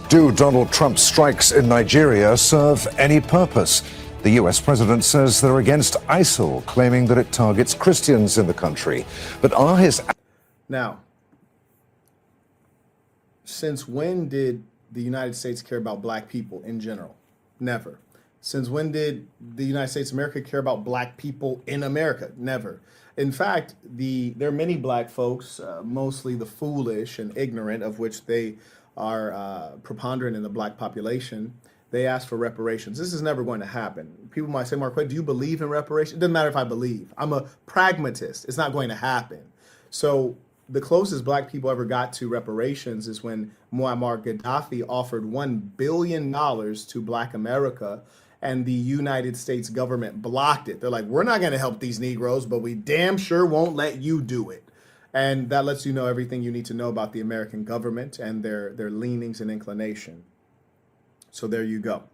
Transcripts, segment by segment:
Do Donald Trump's strikes in Nigeria serve any purpose? The US president says they're against ISIL, claiming that it targets Christians in the country. But are his... Now, since when did the United States care about black people in general? Never. Since when did the United States of America care about black people in America? Never. In fact, there are many black folks, mostly the foolish and ignorant, of which they are preponderant in the black population. They ask for reparations. This is never going to happen. People might say, Marquett, do you believe in reparations? It doesn't matter if I believe. I'm a pragmatist. It's not going to happen. So the closest black people ever got to reparations is when Muammar Gaddafi offered $1 billion to black America, and the United States government blocked it. They're like, we're not going to help these Negroes, but we damn sure won't let you do it. And that lets you know everything you need to know about the American government and their leanings and inclination. So there you go.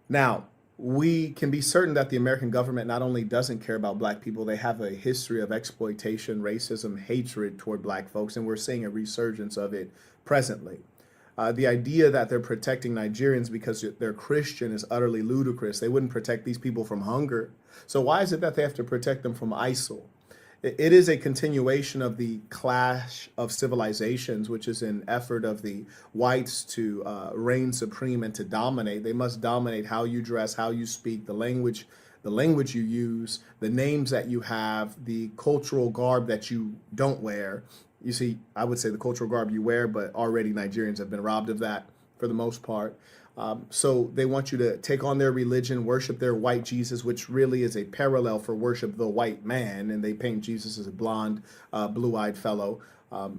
Now, we can be certain that the American government not only doesn't care about black people, they have a history of exploitation, racism, hatred toward black folks, and we're seeing a resurgence of it presently. The idea that they're protecting Nigerians because they're Christian is utterly ludicrous. They wouldn't protect these people from hunger. So why is it that they have to protect them from ISIL? It is a continuation of the clash of civilizations, which is an effort of the whites to reign supreme and to dominate. They must dominate how you dress, how you speak, the language you use, the names that you have, the cultural garb that you don't wear. You see, I would say the cultural garb you wear, but already Nigerians have been robbed of that for the most part. So they want you to take on their religion, worship their white Jesus, which really is a parallel for worship the white man. And they paint Jesus as a blonde, blue-eyed fellow.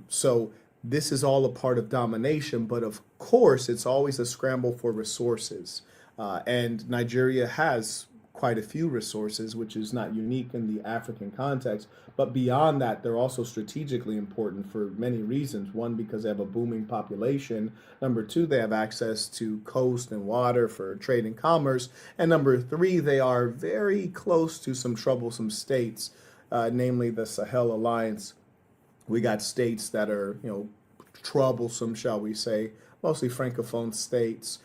So this is all a part of domination. But of course, it's always a scramble for resources. And Nigeria has quite a few resources, which is not unique in the African context. But beyond that, they're also strategically important for many reasons. One, because they have a booming population. Number two, they have access to coast and water for trade and commerce. And number three, they are very close to some troublesome states, namely the Sahel Alliance. We got states that are, troublesome, shall we say, mostly Francophone states,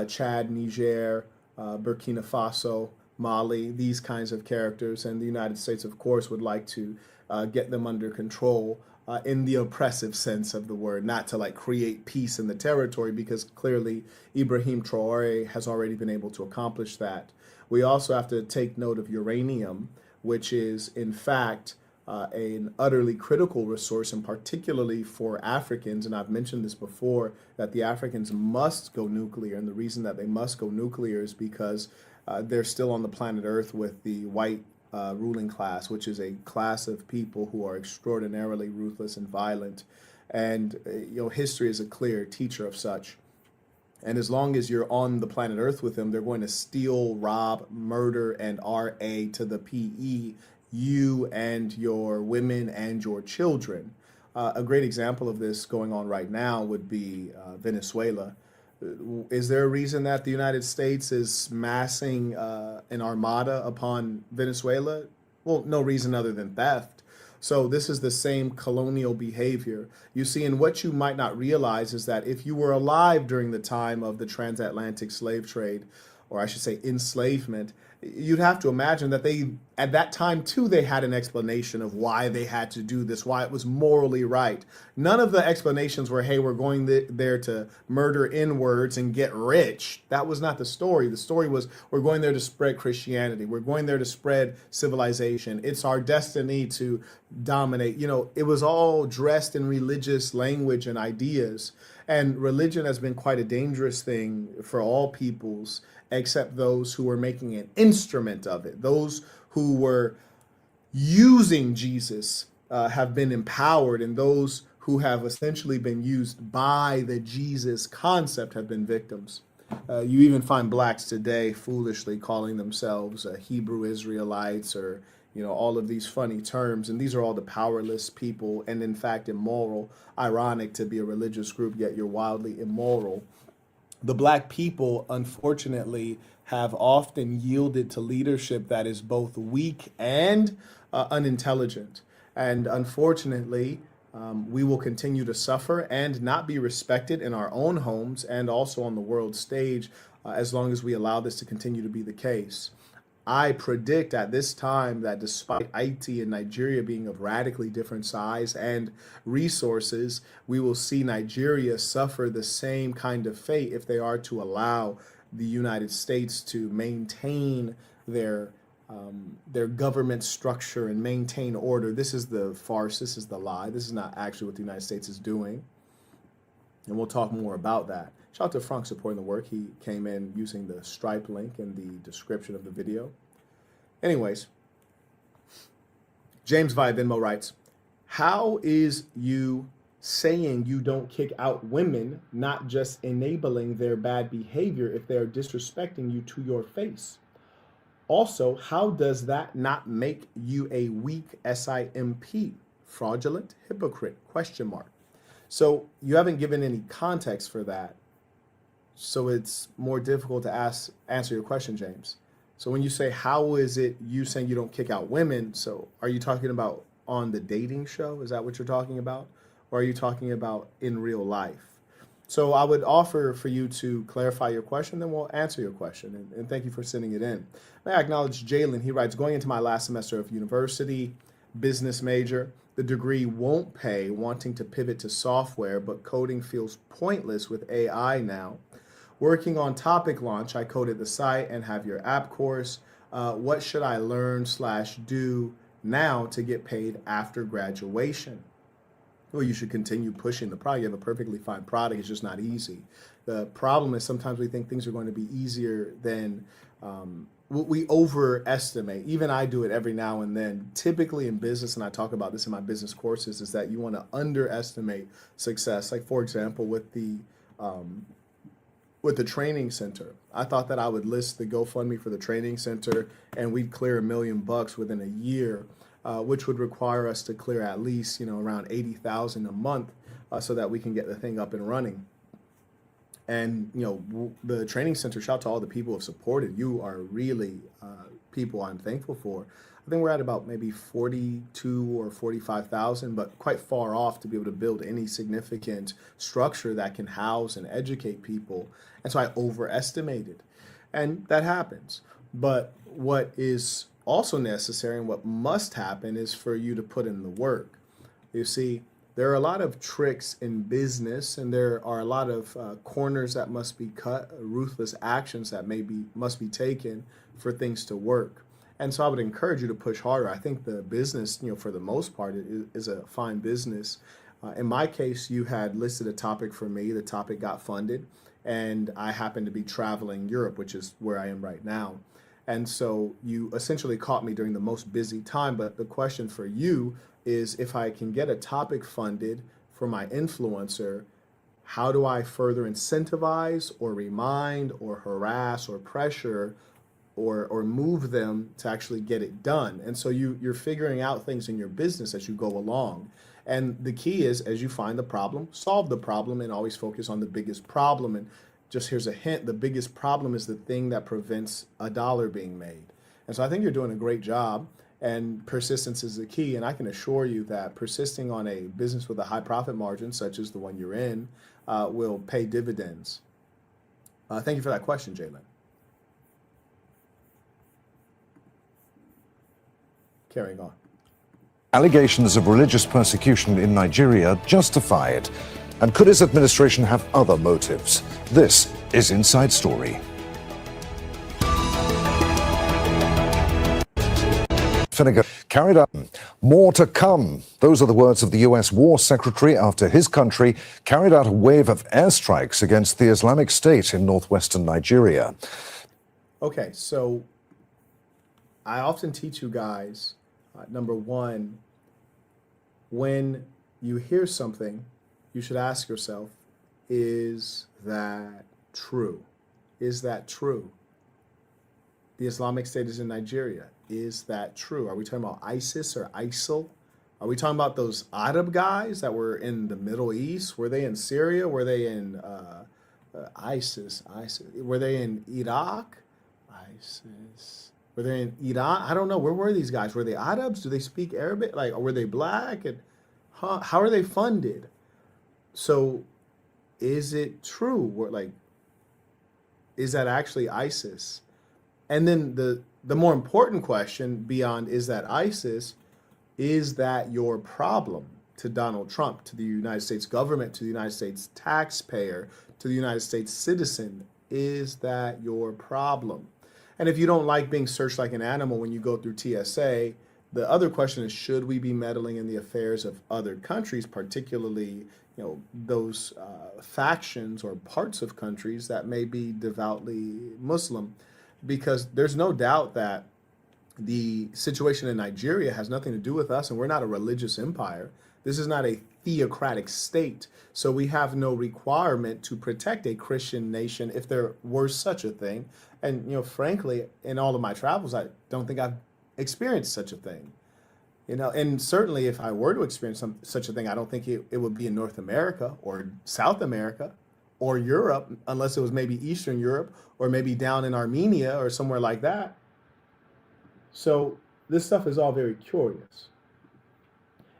Chad, Niger, Burkina Faso, Mali, these kinds of characters. And the United States, of course, would like to get them under control in the oppressive sense of the word, not to create peace in the territory, because clearly Ibrahim Traore has already been able to accomplish that. We also have to take note of uranium, which is in fact an utterly critical resource, and particularly for Africans. And I've mentioned this before, that the Africans must go nuclear. And the reason that they must go nuclear is because they're still on the planet Earth with the white ruling class, which is a class of people who are extraordinarily ruthless and violent. And history is a clear teacher of such. And as long as you're on the planet Earth with them, they're going to steal, rob, murder, and RA to the PE, you and your women and your children. A great example of this going on right now would be Venezuela. Is there a reason that the United States is massing an armada upon Venezuela? Well, no reason other than theft. So this is the same colonial behavior. You see, and what you might not realize is that if you were alive during the time of the transatlantic slave trade, or I should say enslavement, you'd have to imagine that at that time too, they had an explanation of why they had to do this, why it was morally right. None of the explanations were, hey, we're going there to murder inwards and get rich. That was not the story. The story was, we're going there to spread Christianity. We're going there to spread civilization. It's our destiny to dominate. It was all dressed in religious language and ideas. And religion has been quite a dangerous thing for all peoples, except those who were making an instrument of it. Those who were using Jesus have been empowered, and those who have essentially been used by the Jesus concept have been victims. You even find blacks today foolishly calling themselves Hebrew Israelites, or all of these funny terms. And these are all the powerless people, and in fact immoral. Ironic to be a religious group, yet you're wildly immoral. The black people, unfortunately, have often yielded to leadership that is both weak and unintelligent. And unfortunately, we will continue to suffer and not be respected in our own homes and also on the world stage as long as we allow this to continue to be the case. I predict at this time that despite Haiti and Nigeria being of radically different size and resources, we will see Nigeria suffer the same kind of fate if they are to allow the United States to maintain their government structure and maintain order. This is the farce. This is the lie. This is not actually what the United States is doing. And we'll talk more about that. Shout out to Frank supporting the work. He came in using the Stripe link in the description of the video. Anyways, James via Venmo writes, how is you saying you don't kick out women, not just enabling their bad behavior if they are disrespecting you to your face? Also, how does that not make you a weak SIMP, fraudulent hypocrite, question mark? So you haven't given any context for that. So it's more difficult to answer your question, James. So when you say, how is it you saying you don't kick out women? So are you talking about on the dating show? Is that what you're talking about? Or are you talking about in real life? So I would offer for you to clarify your question, then we'll answer your question. And thank you for sending it in. May I acknowledge Jalen? He writes, going into my last semester of university, business major, the degree won't pay, wanting to pivot to software, but coding feels pointless with AI now. Working on topic launch, I coded the site and have your app course. What should I learn/do now to get paid after graduation? Well, you should continue pushing the product. You have a perfectly fine product. It's just not easy. The problem is sometimes we think things are going to be easier than we overestimate. Even I do it every now and then. Typically in business, and I talk about this in my business courses, is that you want to underestimate success. Like, for example, with the training center, I thought that I would list the GoFundMe for the training center and we'd clear $1 million within a year, which would require us to clear at least, around 80,000 a month, so that we can get the thing up and running. And, the training center, shout out to all the people who have supported. You are really people I'm thankful for. I think we're at about maybe 42 or 45,000, but quite far off to be able to build any significant structure that can house and educate people. And so I overestimated, and that happens. But what is also necessary and what must happen is for you to put in the work. You see, there are a lot of tricks in business, and there are a lot of corners that must be cut, ruthless actions that must be taken for things to work. And so I would encourage you to push harder. I think the business, for the most part, is a fine business. In my case, you had listed a topic for me. The topic got funded, and I happened to be traveling Europe, which is where I am right now. And so you essentially caught me during the most busy time. But the question for you is, if I can get a topic funded for my influencer, how do I further incentivize or remind or harass or pressure or move them to actually get it done? And so you're figuring out things in your business as you go along. And the key is, as you find the problem, solve the problem and always focus on the biggest problem. And just here's a hint, the biggest problem is the thing that prevents a dollar being made. And so I think you're doing a great job, and persistence is the key. And I can assure you that persisting on a business with a high profit margin, such as the one you're in, will pay dividends. Thank you for that question, Jalen. Carrying on. Allegations of religious persecution in Nigeria justified. And could his administration have other motives? This is Inside Story. Finnegan carried out. More to come. Those are the words of the U.S. War Secretary after his country carried out a wave of airstrikes against the Islamic State in northwestern Nigeria. Okay, so I often teach you guys, number one, when you hear something, you should ask yourself, is that true? Is that true? The Islamic State is in Nigeria. Is that true? Are we talking about ISIS or ISIL? Are we talking about those Arab guys that were in the Middle East? Were they in Syria? Were they in ISIS? Were they in Iraq? ISIS. Were they in Iran? I don't know. Where were these guys? Were they Arabs? Do they speak Arabic? Like, were they black? And Huh? How are they funded? So is it true? Like, is that actually ISIS? And then the more important question beyond is that ISIS, is that your problem to Donald Trump, to the United States government, to the United States taxpayer, to the United States citizen? Is that your problem? And if you don't like being searched like an animal when you go through TSA, the other question is, should we be meddling in the affairs of other countries, particularly, those factions or parts of countries that may be devoutly Muslim? Because there's no doubt that the situation in Nigeria has nothing to do with us, and we're not a religious empire. This is not a theocratic state. So we have no requirement to protect a Christian nation if there were such a thing. And, frankly, in all of my travels, I don't think I've experienced such a thing. And certainly if I were to experience such a thing, I don't think it would be in North America or South America or Europe, unless it was maybe Eastern Europe or maybe down in Armenia or somewhere like that. So this stuff is all very curious.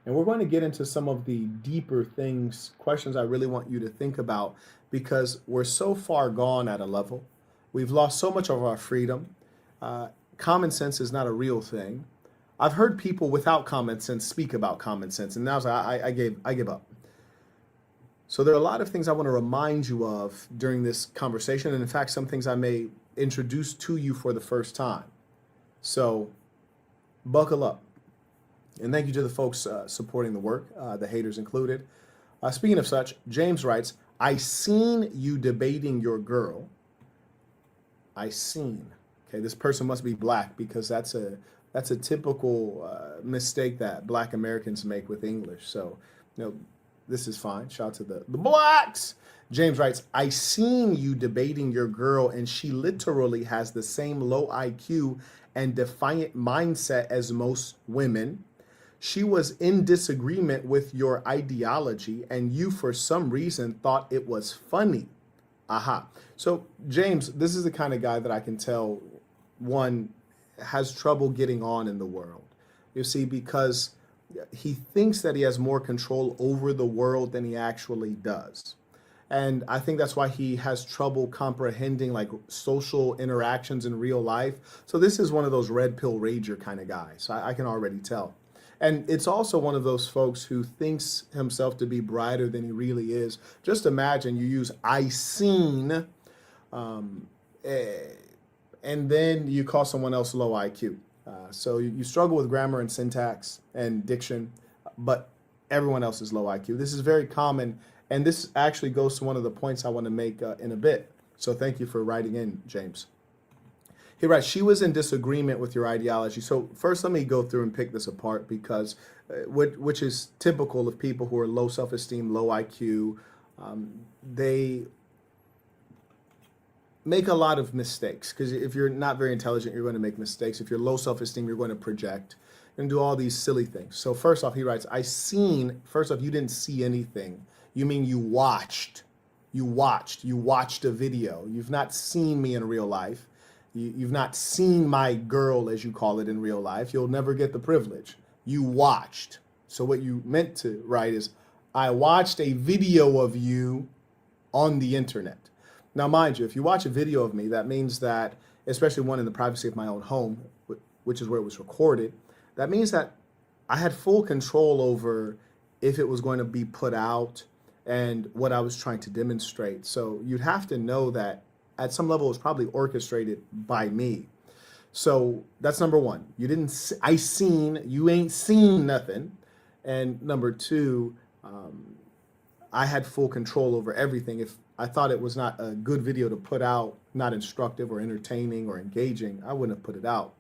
And we're going to get into some of the deeper things, questions I really want you to think about, because we're so far gone at a level. We've lost so much of our freedom. Common sense is not a real thing. I've heard people without common sense speak about common sense, and now I give up. So there are a lot of things I want to remind you of during this conversation, and in fact, some things I may introduce to you for the first time. So buckle up. And thank you to the folks supporting the work, the haters included. Speaking of such, James writes, I seen you debating your girl. I seen. Okay, this person must be black, because that's a typical mistake that black Americans make with English. So, this is fine. Shout out to the blacks. James writes, I seen you debating your girl, and she literally has the same low IQ and defiant mindset as most women. She was in disagreement with your ideology, and you, for some reason, thought it was funny. Aha. So, James, this is the kind of guy that I can tell, one, has trouble getting on in the world. You see, because he thinks that he has more control over the world than he actually does. And I think that's why he has trouble comprehending like social interactions in real life. So this is one of those red pill rager kind of guys. I can already tell. And it's also one of those folks who thinks himself to be brighter than he really is. Just imagine you use I seen, and then you call someone else low IQ. So you struggle with grammar and syntax and diction, but everyone else is low IQ. This is very common, and this actually goes to one of the points I want to make in a bit. So thank you for writing in, James. He writes, she was in disagreement with your ideology. So first, let me go through and pick this apart, because which is typical of people who are low self-esteem, low IQ. They make a lot of mistakes, because if you're not very intelligent, you're going to make mistakes. If you're low self-esteem, you're going to project and do all these silly things. So first off, he writes, first off, you didn't see anything. You mean you watched a video. You've not seen me in real life. You've not seen my girl, as you call it, in real life. You'll never get the privilege. You watched. So what you meant to write is, I watched a video of you on the internet. Now, mind you, if you watch a video of me, that means that, especially one in the privacy of my own home, which is where it was recorded, that means that I had full control over if it was going to be put out and what I was trying to demonstrate. So you'd have to know that at some level it was probably orchestrated by me. So that's number one. You ain't seen nothing. And number two, I had full control over everything. If I thought it was not a good video to put out, not instructive or entertaining or engaging, I wouldn't have put it out.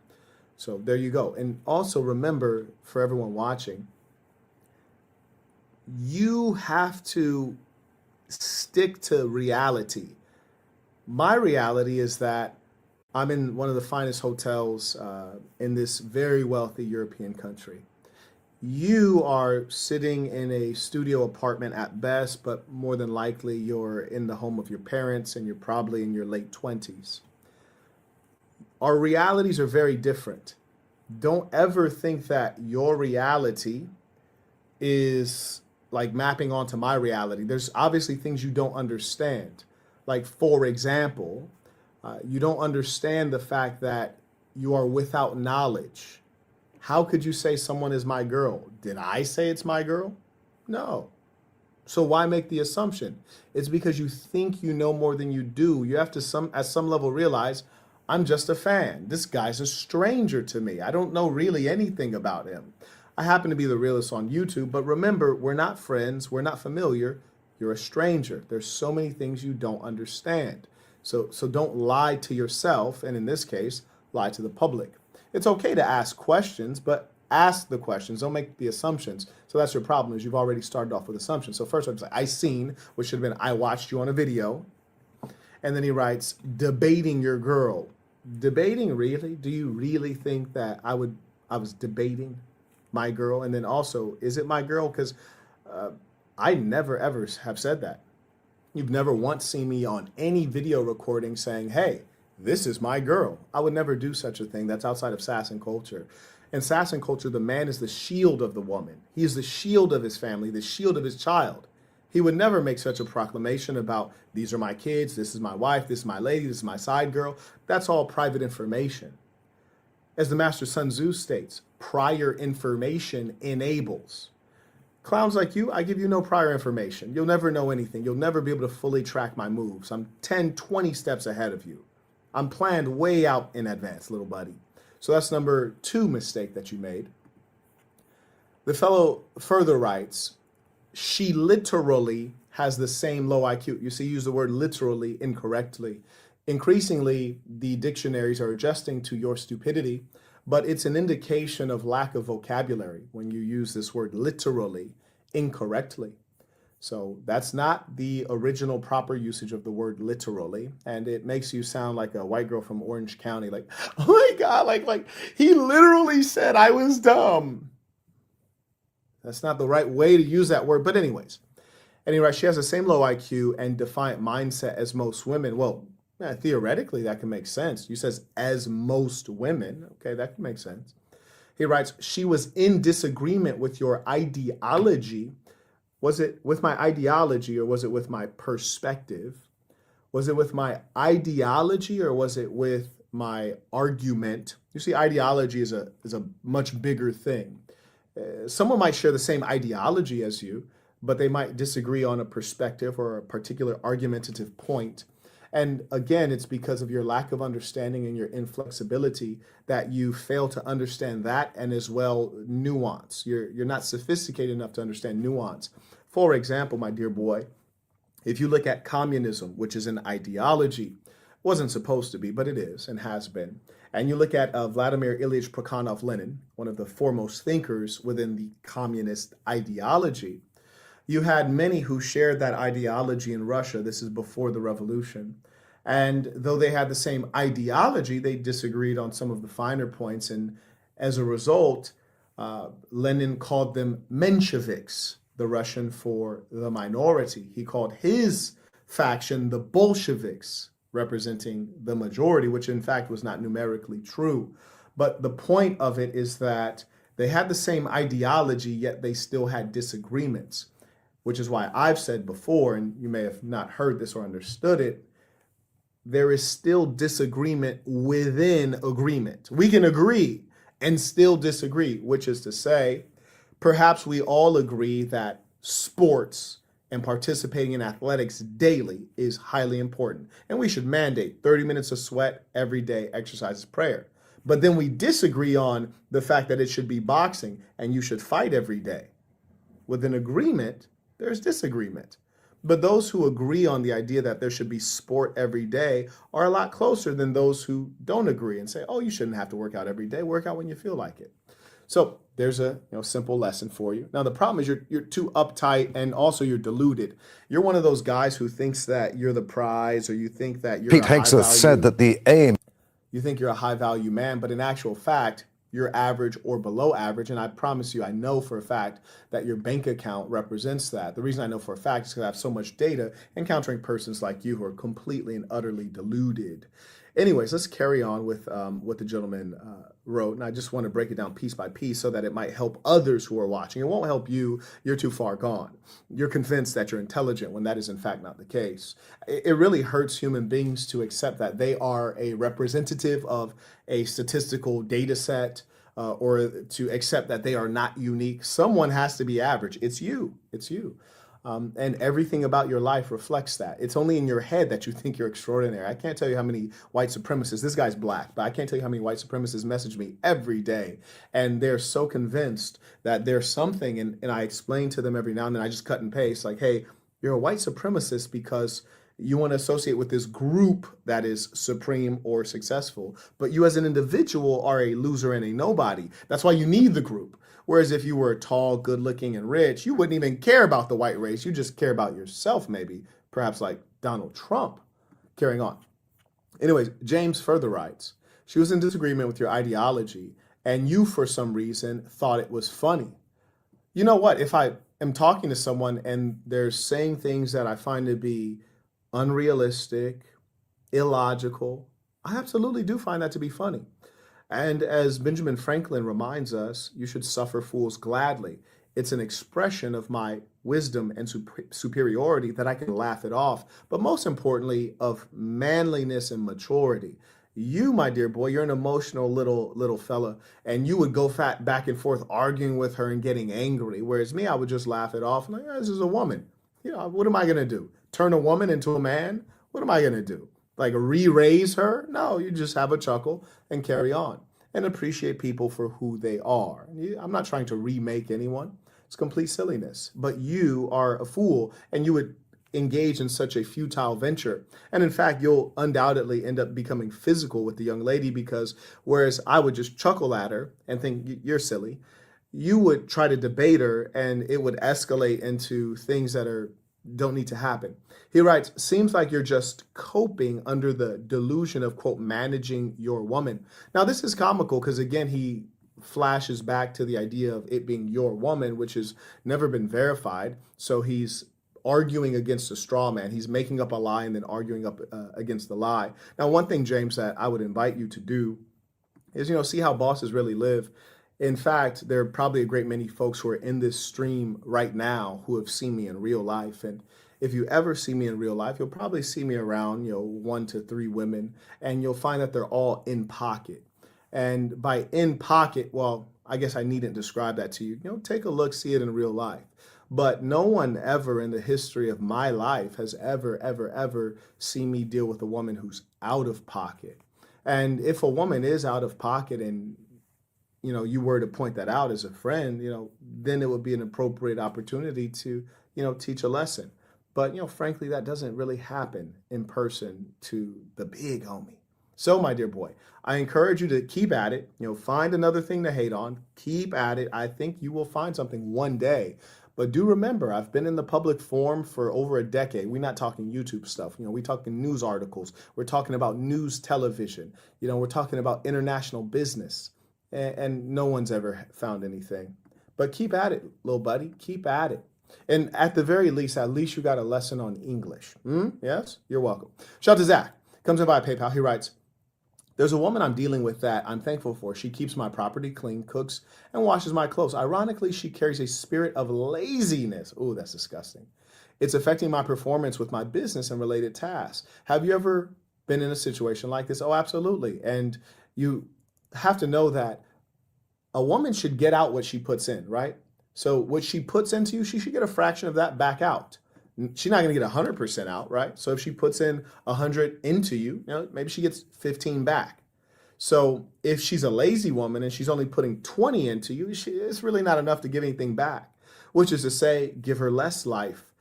So there you go. And also remember, for everyone watching, you have to stick to reality. My reality is that I'm in one of the finest hotels in this very wealthy European country. You are sitting in a studio apartment at best, but more than likely you're in the home of your parents and you're probably in your late 20s. Our realities are very different. Don't ever think that your reality is like mapping onto my reality. There's obviously things you don't understand. Like, for example, you don't understand the fact that you are without knowledge. How could you say someone is my girl? Did I say it's my girl? No. So why make the assumption? It's because you think you know more than you do. You have to at some level realize, I'm just a fan. This guy's a stranger to me. I don't know really anything about him. I happen to be the realist on YouTube, but remember, we're not friends. We're not familiar. You're a stranger. There's so many things you don't understand. So don't lie to yourself, and in this case, lie to the public. It's okay to ask questions, but ask the questions. Don't make the assumptions. So that's your problem, is you've already started off with assumptions. So first, I'm like, I seen, which should have been, I watched you on a video. And then he writes, debating your girl. Debating, really? Do you really think that I was debating my girl? And then also, is it my girl? Because I never ever have said that. You've never once seen me on any video recording saying, hey, this is my girl. I would never do such a thing. That's outside of Sasson culture. In Sasson culture, the man is the shield of the woman. He is the shield of his family, the shield of his child. He would never make such a proclamation about, these are my kids, this is my wife, this is my lady, this is my side girl. That's all private information. As the master Sun Tzu states, prior information enables. Clowns like you, I give you no prior information. You'll never know anything. You'll never be able to fully track my moves. I'm 10, 20 steps ahead of you. I'm planned way out in advance, little buddy. So that's number 2 mistake that you made. The fellow further writes, she literally has the same low IQ. You see, use the word literally incorrectly. Increasingly, the dictionaries are adjusting to your stupidity, but it's an indication of lack of vocabulary when you use this word literally incorrectly. So that's not the original proper usage of the word literally, and it makes you sound like a white girl from Orange County, like, oh my God, like he literally said I was dumb. That's not the right way to use that word, but anyways. Anyway, she has the same low IQ and defiant mindset as most women. Well, yeah, theoretically, that can make sense. You says as most women. Okay, that can make sense. He writes, she was in disagreement with your ideology. Was it with my ideology or was it with my perspective? Was it with my ideology or was it with my argument? You see, ideology is a much bigger thing. Someone might share the same ideology as you, but they might disagree on a perspective or a particular argumentative point. And again, it's because of your lack of understanding and your inflexibility that you fail to understand that, and as well nuance. You're not sophisticated enough to understand nuance. For example, my dear boy, if you look at communism, which is an ideology, wasn't supposed to be, but it is and has been. And you look at Vladimir Ilyich Plekhanov-Lenin, one of the foremost thinkers within the communist ideology. You had many who shared that ideology in Russia. This is before the revolution. And though they had the same ideology, they disagreed on some of the finer points. And as a result, Lenin called them Mensheviks, the Russian for the minority. He called his faction the Bolsheviks, representing the majority, which in fact was not numerically true. But the point of it is that they had the same ideology, yet they still had disagreements, which is why I've said before, and you may have not heard this or understood it, there is still disagreement within agreement. We can agree and still disagree, which is to say, perhaps we all agree that sports and participating in athletics daily is highly important. And we should mandate 30 minutes of sweat every day, exercise is prayer. But then we disagree on the fact that it should be boxing and you should fight every day. With an agreement, there's disagreement. But those who agree on the idea that there should be sport every day are a lot closer than those who don't agree and say, oh, you shouldn't have to work out every day. Work out when you feel like it. So there's a simple lesson for you. Now, the problem is you're too uptight and also you're deluded. You're one of those guys who thinks that you're the prize, or you think that you're Pete Hegseth said that the aim... You think you're a high-value man, but in actual fact, you're average or below average. And I promise you, I know for a fact that your bank account represents that. The reason I know for a fact is because I have so much data encountering persons like you who are completely and utterly deluded. Anyways, let's carry on with what the gentleman wrote. And I just want to break it down piece by piece so that it might help others who are watching. It won't help you. You're too far gone. You're convinced that you're intelligent when that is in fact not the case. It really hurts human beings to accept that they are a representative of a statistical data set, or to accept that they are not unique. Someone has to be average. It's you. It's you. And everything about your life reflects that. It's only in your head that you think you're extraordinary. I can't tell you how many white supremacists, this guy's black, but I can't tell you how many white supremacists message me every day. And they're so convinced that there's something, and I explain to them every now and then, I just cut and paste, like, hey, you're a white supremacist because you want to associate with this group that is supreme or successful, but you as an individual are a loser and a nobody. That's why you need the group. Whereas if you were tall, good looking, and rich, you wouldn't even care about the white race. You just care about yourself, maybe, perhaps like Donald Trump. Carrying on. Anyways, James further writes, she was in disagreement with your ideology, and you, for some reason, thought it was funny. You know what? If I am talking to someone and they're saying things that I find to be unrealistic, illogical, I absolutely do find that to be funny. And as Benjamin Franklin reminds us, you should suffer fools gladly. It's an expression of my wisdom and superiority that I can laugh it off, but most importantly, of manliness and maturity. You, my dear boy, you're an emotional little fella, and you would go back and forth arguing with her and getting angry. Whereas me, I would just laugh it off. Like, this is a woman. What am I gonna do? Turn a woman into a man? What am I gonna do? Like re-raise her? No, you just have a chuckle and carry on and appreciate people for who they are. I'm not trying to remake anyone. It's complete silliness. But you are a fool, and you would engage in such a futile venture. And in fact, you'll undoubtedly end up becoming physical with the young lady, because whereas I would just chuckle at her and think you're silly, you would try to debate her, and it would escalate into things that don't need to happen. He writes, seems like you're just coping under the delusion of, quote, managing your woman. Now, this is comical because, again, he flashes back to the idea of it being your woman, which has never been verified. So he's arguing against a straw man. He's making up a lie and then arguing up against the lie. Now, one thing, James, that I would invite you to do is, see how bosses really live. In fact, there are probably a great many folks who are in this stream right now who have seen me in real life. And if you ever see me in real life, you'll probably see me around, 1 to 3 women, and you'll find that they're all in pocket. And by in pocket, well, I guess I needn't describe that to you. Take a look, see it in real life. But no one ever in the history of my life has ever seen me deal with a woman who's out of pocket. And if a woman is out of pocket and you were to point that out as a friend, then it would be an appropriate opportunity to, teach a lesson. But, frankly, that doesn't really happen in person to the big homie. So, my dear boy, I encourage you to keep at it. Find another thing to hate on. Keep at it. I think you will find something one day. But do remember, I've been in the public forum for over a decade. We're not talking YouTube stuff. We're talking news articles. We're talking about news television. We're talking about international business. And no one's ever found anything. But keep at it, little buddy. Keep at it. And at the very least, you got a lesson on English. Yes? You're welcome. Shout out to Zach. Comes in via PayPal. He writes, there's a woman I'm dealing with that I'm thankful for. She keeps my property clean, cooks, and washes my clothes. Ironically, she carries a spirit of laziness. Oh, that's disgusting. It's affecting my performance with my business and related tasks. Have you ever been in a situation like this? Oh, absolutely. And you have to know that a woman should get out what she puts in, right? So what she puts into you, she should get a fraction of that back out. She's not going to get 100% out, right? So if she puts in 100 into you, maybe she gets 15 back. So if she's a lazy woman and she's only putting 20 into you, it's really not enough to give anything back, which is to say, give her less life,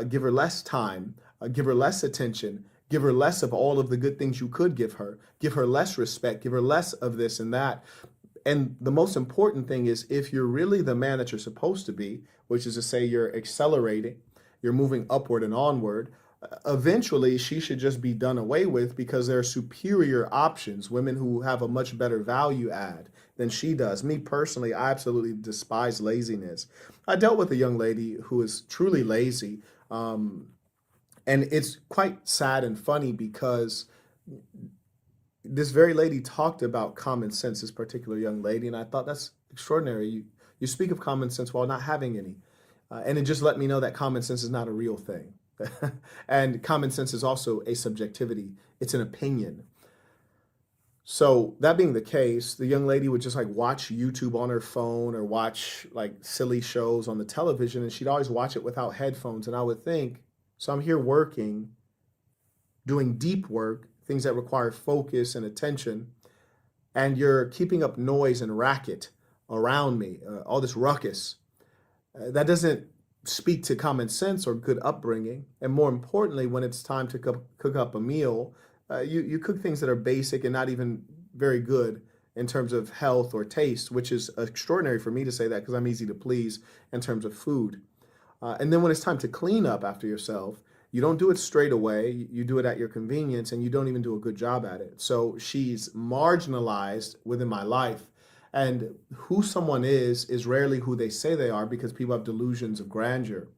give her less time, give her less attention, give her less of all of the good things you could give her less respect, give her less of this and that. And the most important thing is, if you're really the man that you're supposed to be, which is to say you're accelerating, you're moving upward and onward, eventually she should just be done away with, because there are superior options, women who have a much better value add than she does. Me personally, I absolutely despise laziness. I dealt with a young lady who is truly lazy, and it's quite sad and funny because this very lady talked about common sense, this particular young lady, and I thought that's extraordinary. You speak of common sense while not having any. And it just let me know that common sense is not a real thing. And common sense is also a subjectivity, it's an opinion. So that being the case, the young lady would just like watch YouTube on her phone or watch like silly shows on the television, and she'd always watch it without headphones. And I would think, so I'm here working, doing deep work, things that require focus and attention, and you're keeping up noise and racket around me, all this ruckus. That doesn't speak to common sense or good upbringing. And more importantly, when it's time to cook up a meal, you cook things that are basic and not even very good in terms of health or taste, which is extraordinary for me to say that because I'm easy to please in terms of food. And then when it's time to clean up after yourself, you don't do it straight away. You do it at your convenience, and you don't even do a good job at it. So she's marginalized within my life. And who someone is rarely who they say they are, because people have delusions of grandeur.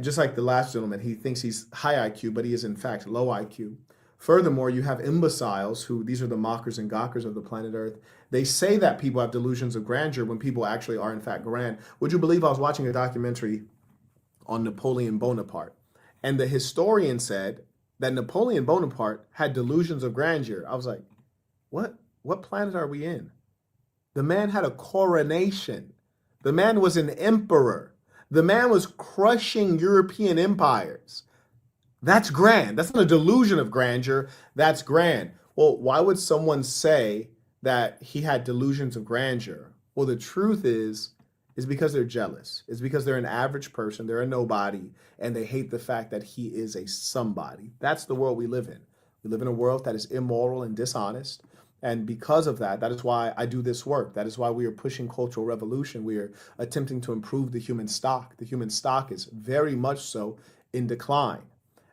Just like the last gentleman, he thinks he's high IQ, but he is in fact low IQ. Furthermore, you have imbeciles who, these are the mockers and gawkers of the planet Earth. They say that people have delusions of grandeur when people actually are in fact grand. Would you believe I was watching a documentary on Napoleon Bonaparte? And the historian said that Napoleon Bonaparte had delusions of grandeur. I was like, what planet are we in? The man had a coronation. The man was an emperor. The man was crushing European empires. That's grand. That's not a delusion of grandeur. That's grand. Well, why would someone say that he had delusions of grandeur? Well, the truth is because they're jealous. It's because they're an average person. They're a nobody, and they hate the fact that he is a somebody. That's the world we live in. We live in a world that is immoral and dishonest. And because of that, that is why I do this work. That is why we are pushing cultural revolution. We are attempting to improve the human stock. The human stock is very much so in decline.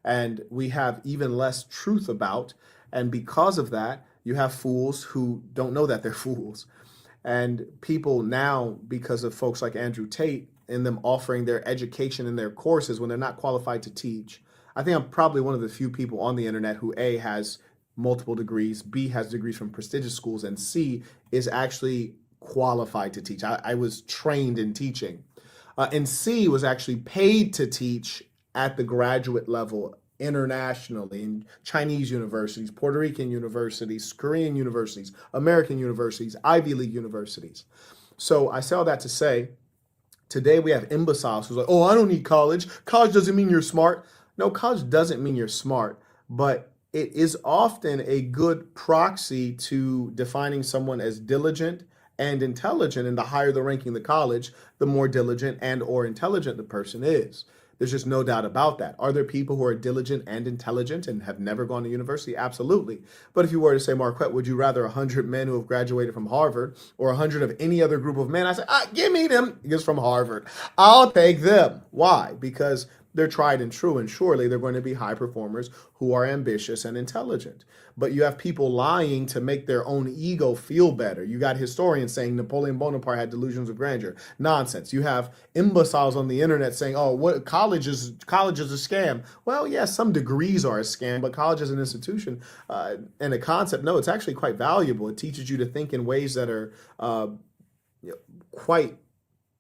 And we have even less truth about. And because of that, you have fools who don't know that they're fools. And people now, because of folks like Andrew Tate and them offering their education in their courses when they're not qualified to teach. I think I'm probably one of the few people on the internet who A, has multiple degrees, B, has degrees from prestigious schools, and C, is actually qualified to teach. I was trained in teaching. And C, was actually paid to teach at the graduate level internationally in Chinese universities, Puerto Rican universities, Korean universities, American universities, Ivy League universities. So I say all that to say, today we have imbeciles who's like, oh, I don't need college. College doesn't mean you're smart. No, college doesn't mean you're smart, but it is often a good proxy to defining someone as diligent and intelligent. And the higher the ranking the college, the more diligent and or intelligent the person is. There's just no doubt about that. Are there people who are diligent and intelligent and have never gone to university? Absolutely. But if you were to say, Marquett, would you rather 100 men who have graduated from Harvard or 100 of any other group of men? I say, give me them. He goes from Harvard. I'll take them. Why? Because they're tried and true, and surely they're going to be high performers who are ambitious and intelligent. But you have people lying to make their own ego feel better. You got historians saying Napoleon Bonaparte had delusions of grandeur. Nonsense. You have imbeciles on the internet saying, oh, what college is a scam. Well, yes, some degrees are a scam, but college is an institution and a concept. No, it's actually quite valuable. It teaches you to think in ways that are quite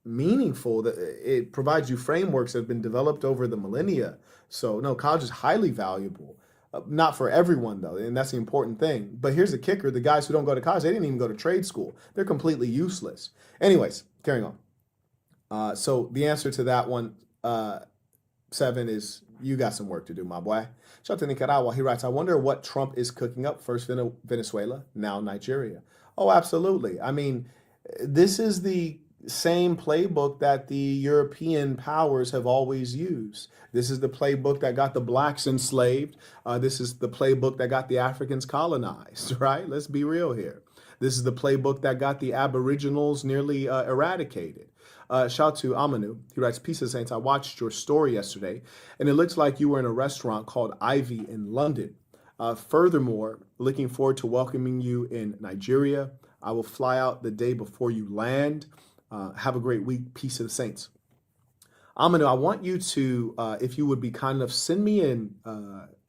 meaningful. That it provides you frameworks that have been developed over the millennia. So no, college is highly valuable. Not for everyone though, and that's the important thing. But here's the kicker: the guys who don't go to college, they didn't even go to trade school. They're completely useless. Anyways, carrying on. So the answer to that one, 7, is you got some work to do, my boy. Shout out to Nicaragua. He writes, I wonder what Trump is cooking up. First Venezuela, now Nigeria. Oh, absolutely. I mean, this is the same playbook that the European powers have always used. This is the playbook that got the blacks enslaved. This is the playbook that got the Africans colonized, right? Let's be real here. This is the playbook that got the Aboriginals nearly eradicated. Shout to Amanu. He writes, Peace of Saints, I watched your story yesterday, and it looks like you were in a restaurant called Ivy in London. Furthermore, looking forward to welcoming you in Nigeria. I will fly out the day before you land. Have a great week. Peace of the Saints. Amanu, I want you to, if you would be kind enough, send me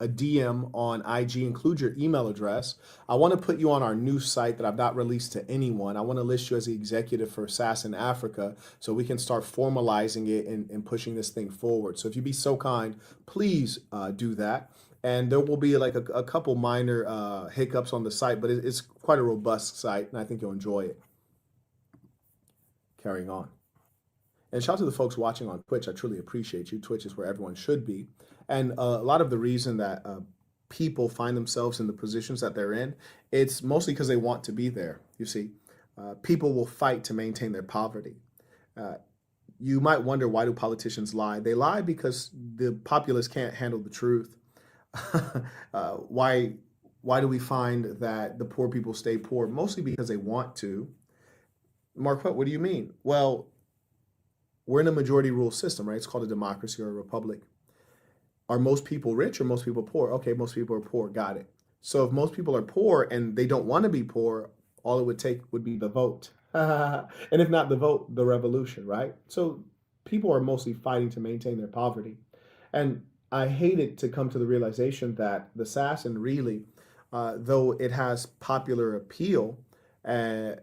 a DM on IG, include your email address. I want to put you on our new site that I've not released to anyone. I want to list you as the executive for SAS in Africa so we can start formalizing it and pushing this thing forward. So if you'd be so kind, please do that. And there will be like a couple minor hiccups on the site, but it's quite a robust site, and I think you'll enjoy it. Carrying on. And shout out to the folks watching on Twitch. I truly appreciate you. Twitch is where everyone should be. And a lot of the reason that people find themselves in the positions that they're in, it's mostly because they want to be there. You see, people will fight to maintain their poverty. You might wonder, why do politicians lie? They lie because the populace can't handle the truth. Why do we find that the poor people stay poor? Mostly because they want to. Marquett, what do you mean? Well, we're in a majority rule system, right? It's called a democracy or a republic. Are most people rich or most people poor? Okay, most people are poor. Got it. So if most people are poor and they don't want to be poor, all it would take would be the vote. And if not the vote, the revolution, right? So people are mostly fighting to maintain their poverty. And I hate it to come to the realization that the assassin really, though it has popular appeal and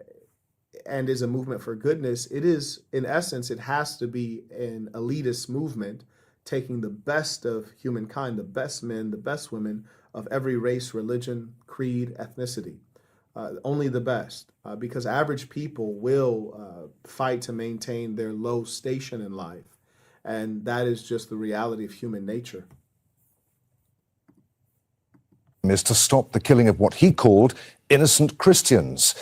is a movement for goodness, it is, in essence, it has to be an elitist movement taking the best of humankind, the best men, the best women of every race, religion, creed, ethnicity. Only the best, because average people will fight to maintain their low station in life. And that is just the reality of human nature. Is to stop the killing of what he called innocent Christians.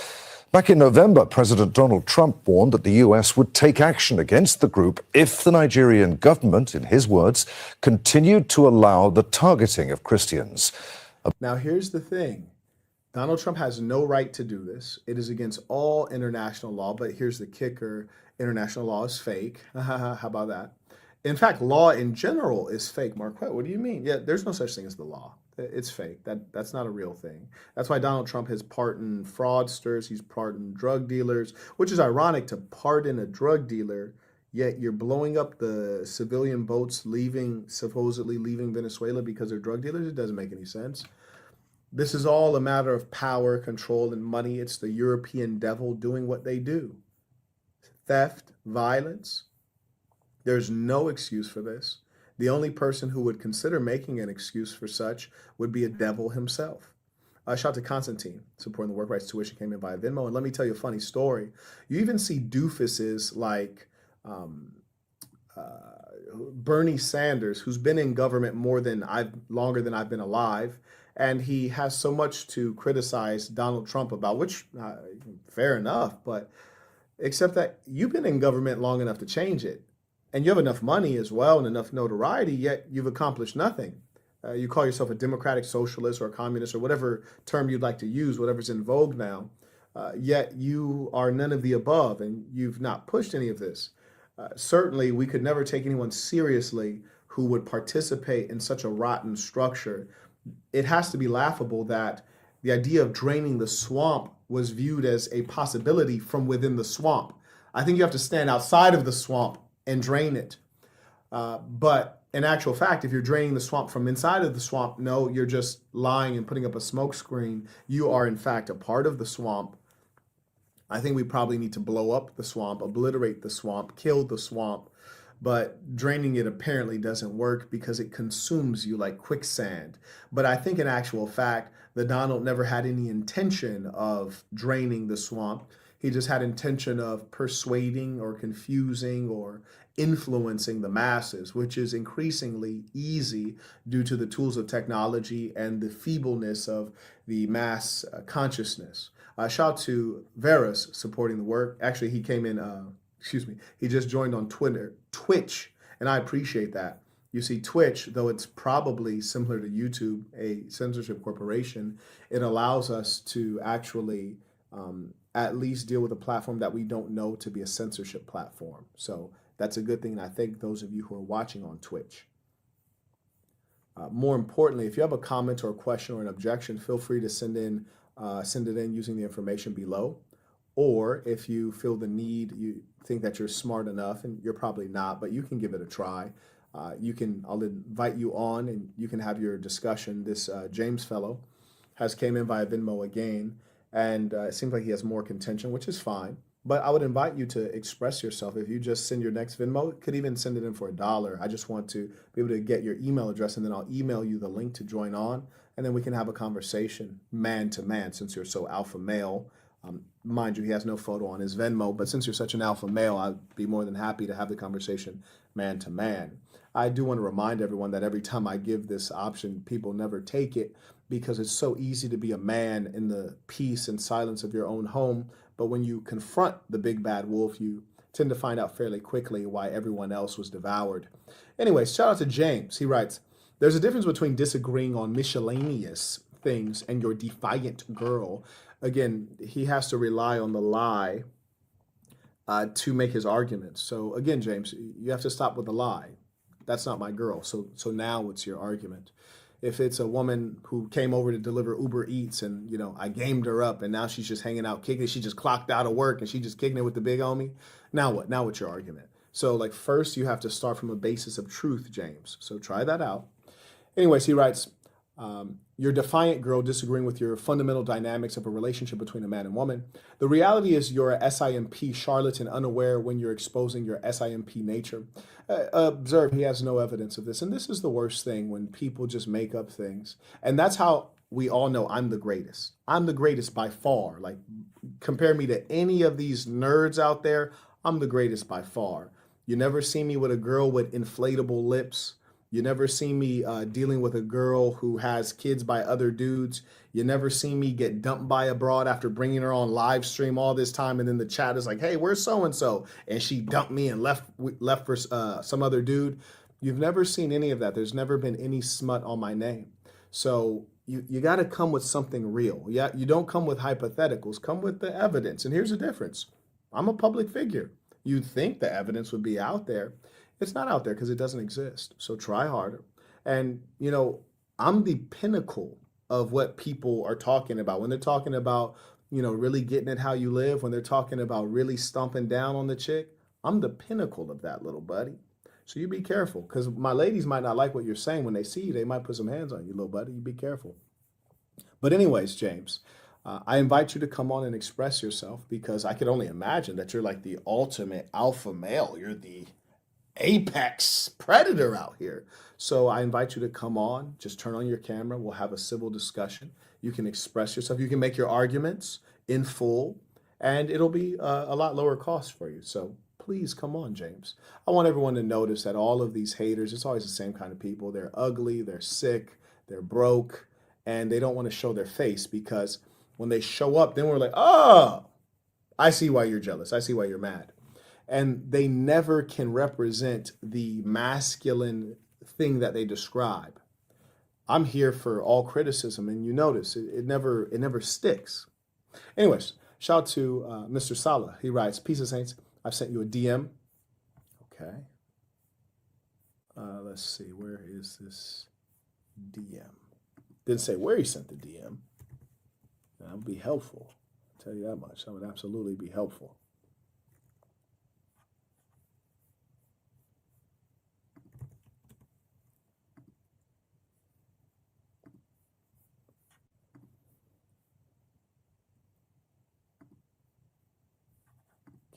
Back in November, President Donald Trump warned that the U.S. would take action against the group if the Nigerian government, in his words, continued to allow the targeting of Christians. Now, here's the thing. Donald Trump has no right to do this. It is against all international law, but here's the kicker. International law is fake. How about that? In fact, law in general is fake. Marquette, what do you mean? Yeah, there's no such thing as the law. It's fake. That's not a real thing. That's why Donald Trump has pardoned fraudsters. He's pardoned drug dealers, which is ironic to pardon a drug dealer, yet you're blowing up the civilian boats supposedly leaving Venezuela because they're drug dealers. It doesn't make any sense. This is all a matter of power, control, and money. It's the European devil doing what they do. Theft, violence. There's no excuse for this. The only person who would consider making an excuse for such would be a devil himself. Shout out to Constantine, supporting the Work Rights Tuition, came in via Venmo. And let me tell you a funny story. You even see doofuses like Bernie Sanders, who's been in government longer than I've been alive. And he has so much to criticize Donald Trump about, which fair enough, but except that you've been in government long enough to change it. And you have enough money as well and enough notoriety, yet you've accomplished nothing. You call yourself a democratic socialist or a communist or whatever term you'd like to use, whatever's in vogue now, yet you are none of the above and you've not pushed any of this. Certainly, we could never take anyone seriously who would participate in such a rotten structure. It has to be laughable that the idea of draining the swamp was viewed as a possibility from within the swamp. I think you have to stand outside of the swamp and drain it. But in actual fact, if you're draining the swamp from inside of the swamp, no, you're just lying and putting up a smoke screen. You are, in fact, a part of the swamp. I think we probably need to blow up the swamp, obliterate the swamp, kill the swamp. But draining it apparently doesn't work because it consumes you like quicksand. But I think in actual fact, the Donald never had any intention of draining the swamp. He just had intention of persuading or confusing or influencing the masses, which is increasingly easy due to the tools of technology and the feebleness of the mass consciousness. Shout out to Varus supporting the work. Actually, he came in, he just joined on Twitch, and I appreciate that. You see, Twitch, though it's probably similar to YouTube, a censorship corporation, it allows us to actually at least deal with a platform that we don't know to be a censorship platform. So that's a good thing, and I thank those of you who are watching on Twitch. More importantly, if you have a comment or a question or an objection, feel free to send it in using the information below. Or if you feel the need, you think that you're smart enough, and you're probably not, but you can give it a try. I'll invite you on and you can have your discussion. This James fellow has came in via Venmo again, and it seems like he has more contention, which is fine. But I would invite you to express yourself. If you just send your next Venmo, could even send it in for $1. I just want to be able to get your email address, and then I'll email you the link to join on, and then we can have a conversation man to man, since you're so alpha male. Mind you, he has no photo on his Venmo, but since you're such an alpha male, I'd be more than happy to have the conversation man to man. I do want to remind everyone that every time I give this option, people never take it because it's so easy to be a man in the peace and silence of your own home. But when you confront the big bad wolf, you tend to find out fairly quickly why everyone else was devoured. Anyways, shout out to James. He writes, there's a difference between disagreeing on miscellaneous things and your defiant girl. Again, he has to rely on the lie to make his arguments. So again, James, you have to stop with the lie. That's not my girl. So now what's your argument? If it's a woman who came over to deliver Uber Eats and, I gamed her up and now she's just hanging out kicking, she just clocked out of work and she just kicking it with the big homie. Now what? Now what's your argument? So first you have to start from a basis of truth, James. So try that out. Anyways, he writes, your defiant girl disagreeing with your fundamental dynamics of a relationship between a man and woman. The reality is you're a SIMP charlatan, unaware when you're exposing your SIMP nature. Observe, he has no evidence of this. And this is the worst thing, when people just make up things. And that's how we all know I'm the greatest. I'm the greatest by far. Compare me to any of these nerds out there, I'm the greatest by far. You never see me with a girl with inflatable lips. You never see me dealing with a girl who has kids by other dudes. You never see me get dumped by a broad after bringing her on live stream all this time. And then the chat is like, hey, where's so-and-so? And she dumped me and left for some other dude. You've never seen any of that. There's never been any smut on my name. So you got to come with something real. Yeah, you don't come with hypotheticals. Come with the evidence. And here's the difference. I'm a public figure. You'd think the evidence would be out there. It's not out there because it doesn't exist. So try harder. And, I'm the pinnacle of what people are talking about. When they're talking about, really getting at how you live, when they're talking about really stomping down on the chick, I'm the pinnacle of that, little buddy. So you be careful, because my ladies might not like what you're saying. When they see you, they might put some hands on you, little buddy. You be careful. But anyways, James, I invite you to come on and express yourself, because I could only imagine that you're like the ultimate alpha male. You're the apex predator out here. So I invite you to come on, just turn on your camera. We'll have a civil discussion. You can express yourself. You can make your arguments in full, and it'll be a lot lower cost for you. So please come on, James. I want everyone to notice that all of these haters, it's always the same kind of people. They're ugly, they're sick, they're broke, and they don't want to show their face, because when they show up, then we're like, oh, I see why you're jealous. I see why you're mad. And they never can represent the masculine thing that they describe. I'm here for all criticism, and you notice it never sticks. Anyways, shout out to Mr. Salah. He writes, peace of saints. I've sent you a DM. Okay. Let's see. Where is this DM? Didn't say where he sent the DM. That would be helpful. I'll tell you that much. That would absolutely be helpful.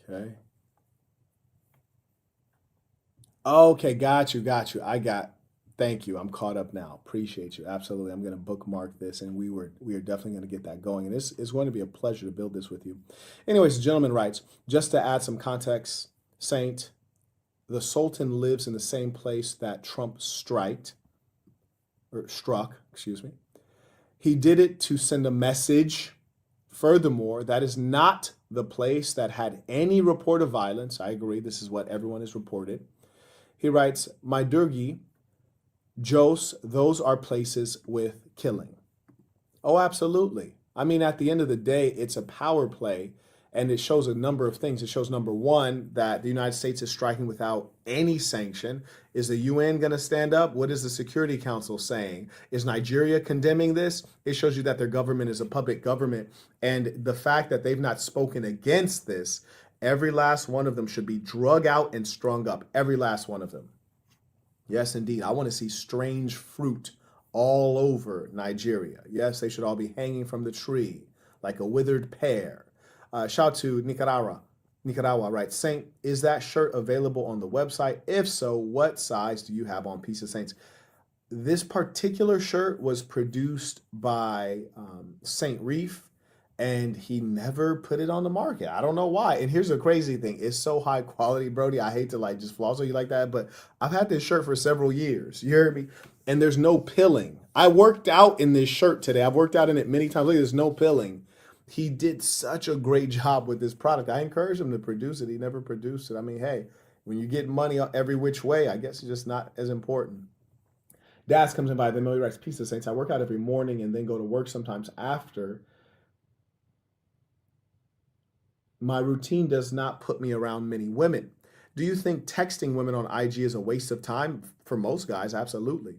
Okay. Okay, got you. Thank you. I'm caught up now. Appreciate you. Absolutely. I'm going to bookmark this, and we are definitely going to get that going. And it's going to be a pleasure to build this with you. Anyways, the gentleman writes, just to add some context, Saint, the Sultan lives in the same place that Trump struck, excuse me. He did it to send a message. Furthermore, that is not the place that had any report of violence. I agree. This is what everyone has reported. He writes, my Durgi, Jos, those are places with killing. Oh, absolutely. I mean, at the end of the day, it's a power play, and it shows a number of things. It shows, number one, that the United States is striking without any sanction. Is the UN going to stand up? What is the Security Council saying? Is Nigeria condemning this? It shows you that their government is a puppet government. And the fact that they've not spoken against this, every last one of them should be drug out and strung up. Every last one of them. Yes, indeed. I want to see strange fruit all over Nigeria. Yes, they should all be hanging from the tree like a withered pear. Shout out to Nicaragua. Nicaragua, right? Saint, is that shirt available on the website? If so, what size do you have on Piece of Saints? This particular shirt was produced by Saint Reef, and he never put it on the market. I don't know why. And here's the crazy thing: it's so high quality, Brody. I hate to like just floss on you like that, but I've had this shirt for several years. You heard me? And there's no pilling. I worked out in this shirt today. I've worked out in it many times. Look, there's no pilling. He did such a great job with this product. I encouraged him to produce it. He never produced it. I mean, hey, when you get money every which way, I guess it's just not as important. Das comes in by the Millie Rex Piece of Saints. I work out every morning and then go to work sometimes after. My routine does not put me around many women. Do you think texting women on IG is a waste of time? For most guys, absolutely.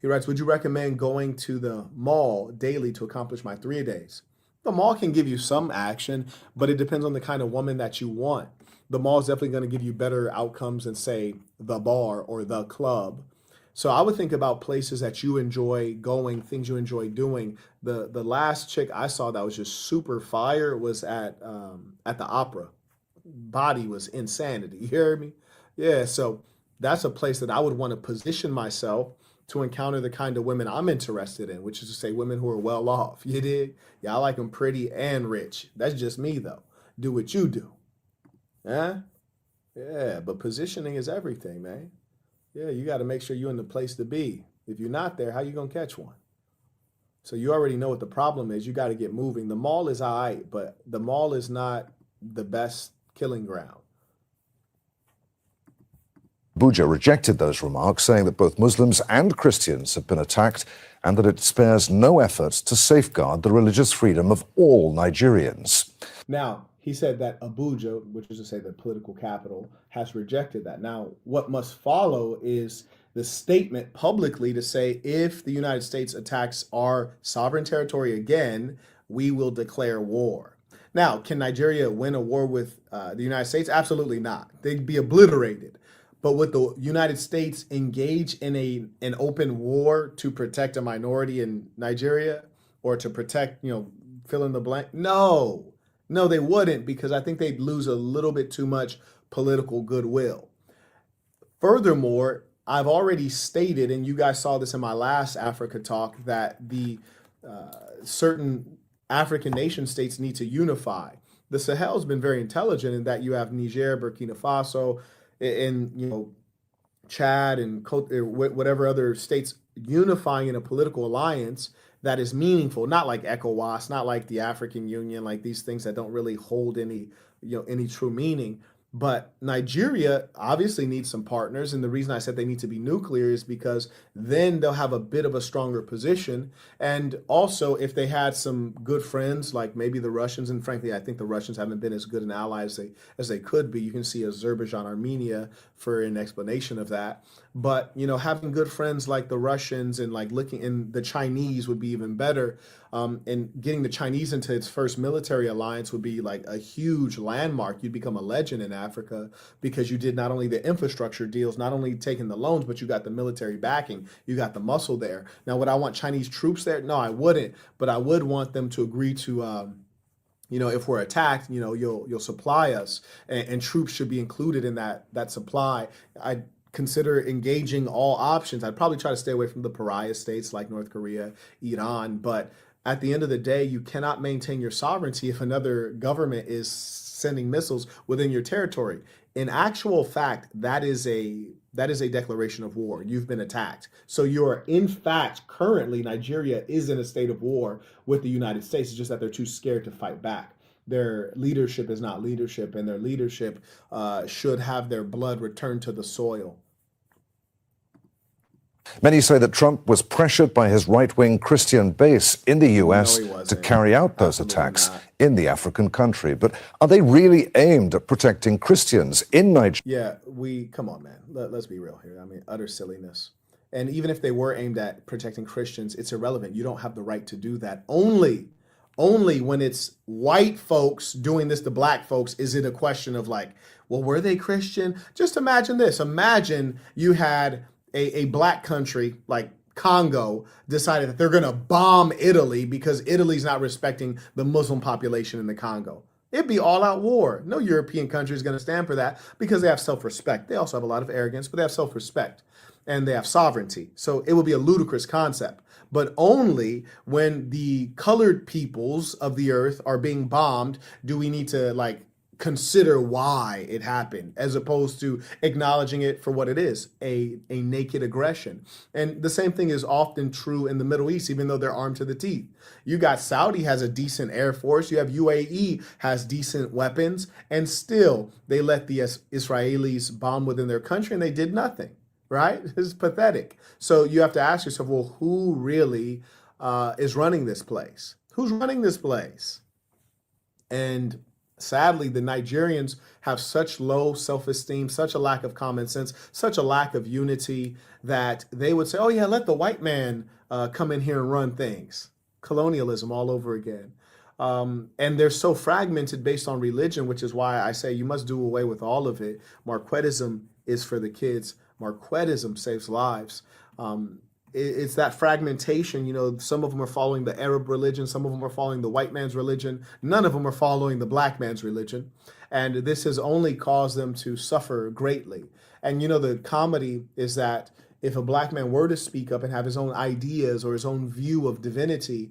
He writes, would you recommend going to the mall daily to accomplish my 3-a-days? The mall can give you some action, but it depends on the kind of woman that you want. The mall is definitely going to give you better outcomes than, say, the bar or the club. So I would think about places that you enjoy going, things you enjoy doing. The last chick I saw that was just super fire was at the opera. Body was insanity. You hear me? Yeah. So that's a place that I would want to position myself to encounter the kind of women I'm interested in, which is to say women who are well off. You dig? Yeah, I like them pretty and rich. That's just me though. Do what you do. Huh? Yeah, but positioning is everything, man. Yeah, you got to make sure you're in the place to be. If you're not there, how you going to catch one? So you already know what the problem is. You got to get moving. The mall is all right, but the mall is not the best killing ground. Abuja rejected those remarks, saying that both Muslims and Christians have been attacked and that it spares no effort to safeguard the religious freedom of all Nigerians. Now, he said that Abuja, which is to say the political capital, has rejected that. Now, what must follow is the statement publicly to say if the United States attacks our sovereign territory again, we will declare war. Now, can Nigeria win a war with the United States? Absolutely not. They'd be obliterated. But would the United States engage in an open war to protect a minority in Nigeria or to protect, fill in the blank? No. No, they wouldn't, because I think they'd lose a little bit too much political goodwill. Furthermore, I've already stated, and you guys saw this in my last Africa talk, that the certain African nation states need to unify. The Sahel has been very intelligent in that you have Niger, Burkina Faso, and Chad and whatever other states unifying in a political alliance that is meaningful, not like ECOWAS, not like the African Union, like these things that don't really hold any true meaning. But Nigeria obviously needs some partners. And the reason I said they need to be nuclear is because then they'll have a bit of a stronger position. And also, if they had some good friends, like maybe the Russians, and frankly, I think the Russians haven't been as good an ally as they could be. You can see Azerbaijan, Armenia for an explanation of that. But, having good friends like the Russians and like looking in the Chinese would be even better. And getting the Chinese into its first military alliance would be like a huge landmark. You'd become a legend in Africa because you did not only the infrastructure deals, not only taking the loans, but you got the military backing. You got the muscle there. Now, would I want Chinese troops there? No, I wouldn't. But I would want them to agree to, if we're attacked, you'll supply us, and troops should be included in that supply. I'd consider engaging all options. I'd probably try to stay away from the pariah states like North Korea, Iran, but at the end of the day, you cannot maintain your sovereignty if another government is sending missiles within your territory. In actual fact, that is a declaration of war. You've been attacked. So you're, in fact, currently, Nigeria is in a state of war with the United States. It's just that they're too scared to fight back. Their leadership is not leadership, and their leadership should have their blood returned to the soil. Many say that Trump was pressured by his right-wing Christian base in the U.S. to carry out those attacks in the African country. But are they really aimed at protecting Christians in Nigeria? Yeah, come on, man. Let's be real here. I mean, utter silliness. And even if they were aimed at protecting Christians, it's irrelevant. You don't have the right to do that. Only when it's white folks doing this to black folks is it a question of like, well, were they Christian? Just imagine this. Imagine you had a black country like Congo decided that they're going to bomb Italy because Italy's not respecting the Muslim population in the Congo. It'd be all out war. No European country is going to stand for that because they have self-respect. They also have a lot of arrogance, but they have self-respect and they have sovereignty. So it would be a ludicrous concept, but only when the colored peoples of the earth are being bombed do we need to consider why it happened, as opposed to acknowledging it for what it is, a naked aggression. And the same thing is often true in the Middle East, even though they're armed to the teeth. You got Saudi has a decent air force, you have UAE has decent weapons, and still they let the Israelis bomb within their country and they did nothing, right? It's pathetic. So you have to ask yourself, well, who really is running this place? Who's running this place? And sadly, the Nigerians have such low self-esteem, such a lack of common sense, such a lack of unity that they would say, oh yeah, let the white man come in here and run things. Colonialism all over again. And they're so fragmented based on religion, which is why I say you must do away with all of it. Marquettism is for the kids. Marquettism saves lives. It's that fragmentation. You know, some of them are following the Arab religion. Some of them are following the white man's religion. None of them are following the black man's religion. And this has only caused them to suffer greatly. And, you know, the comedy is that if a black man were to speak up and have his own ideas or his own view of divinity,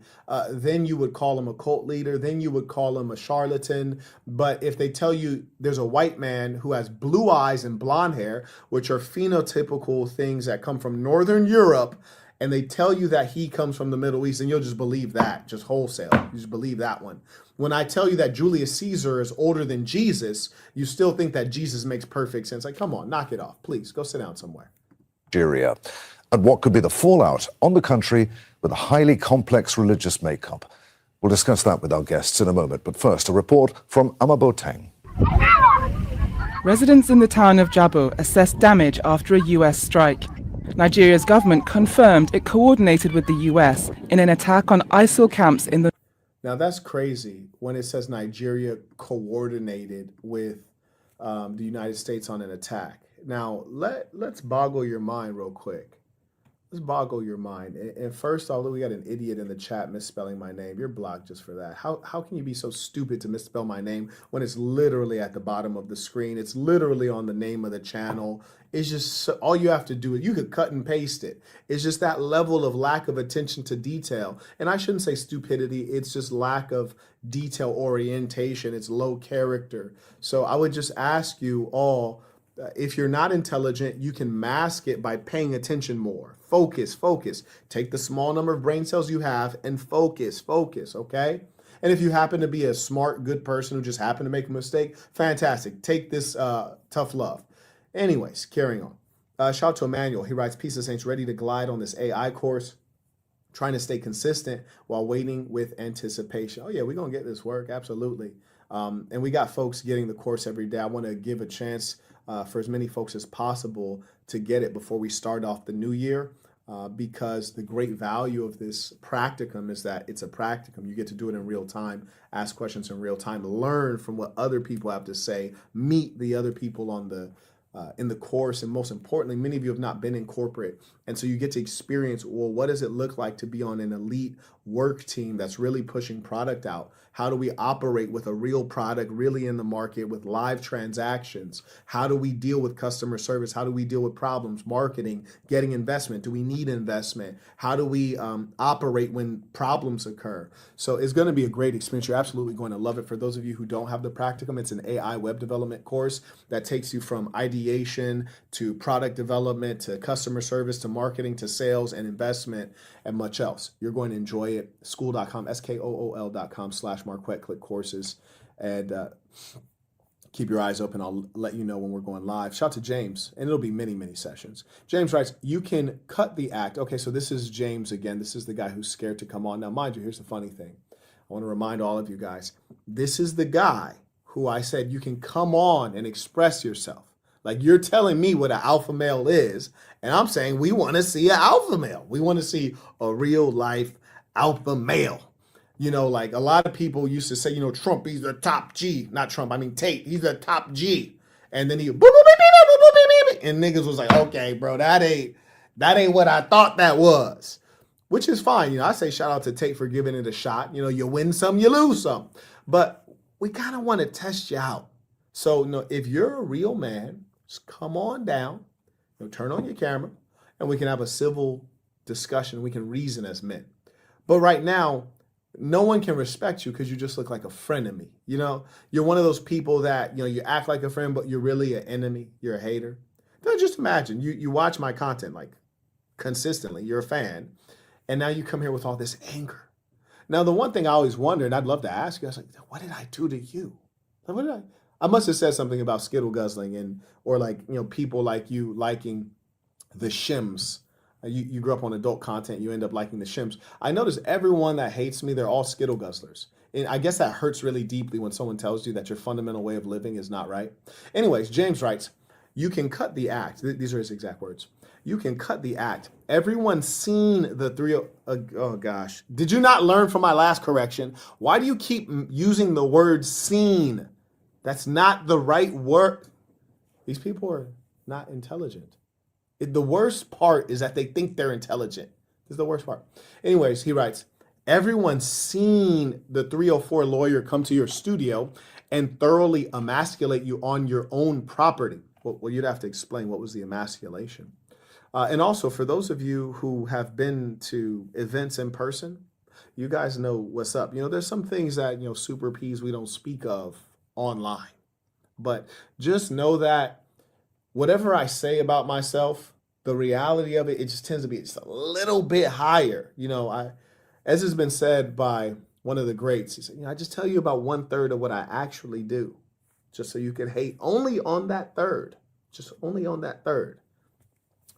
then you would call him a cult leader. Then you would call him a charlatan. But if they tell you there's a white man who has blue eyes and blonde hair, which are phenotypical things that come from Northern Europe, and they tell you that he comes from the Middle East, and you'll just believe that, just wholesale. You just believe that one. When I tell you that Julius Caesar is older than Jesus, you still think that Jesus makes perfect sense. Like, come on, knock it off. Please, go sit down somewhere. Nigeria, and what could be the fallout on the country with a highly complex religious makeup. We'll discuss that with our guests in a moment, but first, a report from Amaboteng. Residents in the town of Jabo assessed damage after a US strike. Nigeria's government confirmed it coordinated with the US in an attack on ISIL camps in the... Now that's crazy when it says Nigeria coordinated with the United States on an attack. Now, let's boggle your mind real quick. Let's boggle your mind. And first, although we got an idiot in the chat misspelling my name, you're blocked just for that. How can you be so stupid to misspell my name when it's literally at the bottom of the screen? It's literally on the name of the channel. It's just all you have to do is you could cut and paste it. It's just that level of lack of attention to detail. And I shouldn't say stupidity. It's just lack of detail orientation. It's low character. So I would just ask you all, if you're not intelligent, you can mask it by paying attention more. Focus, focus. Take the small number of brain cells you have and focus, okay? And if you happen to be a smart, good person who just happened to make a mistake, fantastic. Take this tough love. Anyways, carrying on. Shout out to Emmanuel. He writes, Peace of Saints, ready to glide on this AI course, trying to stay consistent while waiting with anticipation. Oh yeah, we're going to get this work, absolutely. And we got folks getting the course every day. I want to give a chance for as many folks as possible to get it before we start off the new year, because the great value of this practicum is that it's a practicum. You get to do it in real time, ask questions in real time, learn from what other people have to say, meet the other people on the in the course, and most importantly, many of you have not been in corporate, and so you get to experience, well, what does it look like to be on an elite work team that's really pushing product out? How do we operate with a real product really in the market with live transactions? How do we deal with customer service? How do we deal with problems, marketing, getting investment? Do we need investment? How do we operate when problems occur? So it's going to be a great experience. You're absolutely going to love it. For those of you who don't have the practicum, it's an AI web development course that takes you from ideation to product development to customer service to marketing to sales and investment and much else. You're going to enjoy it. School.com, skool.com/Marquett. Click courses and keep your eyes open. I'll let you know when we're going live. Shout out to James, and it'll be many, many sessions. James writes, you can cut the act. Okay, so this is James again. This is the guy who's scared to come on. Now, mind you, here's the funny thing. I want to remind all of you guys, this is the guy who I said you can come on and express yourself. Like, you're telling me what an alpha male is, and I'm saying we want to see an alpha male. We want to see a real life alpha male. You know, like a lot of people used to say, you know, Trump, he's the top G. Not Trump, I mean Tate, he's the top G. And then he, boop, boop, beep, beep, boop, boop, beep, beep, beep. And niggas was like, okay, bro, that ain't That ain't what I thought that was. Which is fine. I say shout out to Tate for giving it a shot. You win some, you lose some. But we kind of want to test you out. So, if you're a real man, just come on down, turn on your camera, and we can have a civil discussion. We can reason as men. But right now, no one can respect you because you just look like a friend of me. You're one of those people that, you act like a friend, but you're really an enemy. You're a hater. Now, just imagine you watch my content like consistently. You're a fan. And now you come here with all this anger. Now, the one thing I always wonder, and I'd love to ask you, I was like, what did I do to you? Like, what did I must have said something about skittle guzzling or people like you liking the shims. You grew up on adult content, you end up liking the shims. I notice everyone that hates me, they're all skittle guzzlers. And I guess that hurts really deeply when someone tells you that your fundamental way of living is not right. Anyways, James writes, you can cut the act. These are his exact words. You can cut the act. Everyone's seen the oh gosh. Did you not learn from my last correction? Why do you keep using the word seen? That's not the right word. These people are not intelligent. The worst part is that they think they're intelligent. This is the worst part. Anyways, he writes, everyone's seen the 304 lawyer come to your studio and thoroughly emasculate you on your own property. Well, you'd have to explain what was the emasculation. And also, for those of you who have been to events in person, you guys know what's up. There's some things that, super P's we don't speak of online. But just know that whatever I say about myself, the reality of it, it just tends to be just a little bit higher. As has been said by one of the greats, he said, I just tell you about 1/3 of what I actually do, just so you can hate only on that third, just only on that third.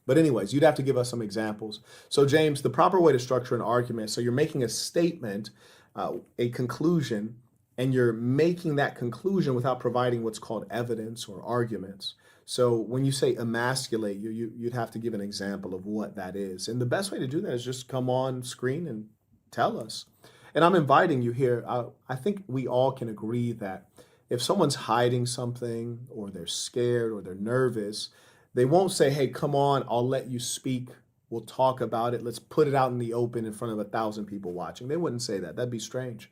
But anyways, you'd have to give us some examples. So James, the proper way to structure an argument, so you're making a statement, a conclusion, and you're making that conclusion without providing what's called evidence or arguments. So when you say emasculate, you'd have to give an example of what that is. And the best way to do that is just come on screen and tell us. And I'm inviting you here. I think we all can agree that if someone's hiding something or they're scared or they're nervous, they won't say, hey, come on, I'll let you speak. We'll talk about it. Let's put it out in the open in front of 1,000 people watching. They wouldn't say that. That'd be strange.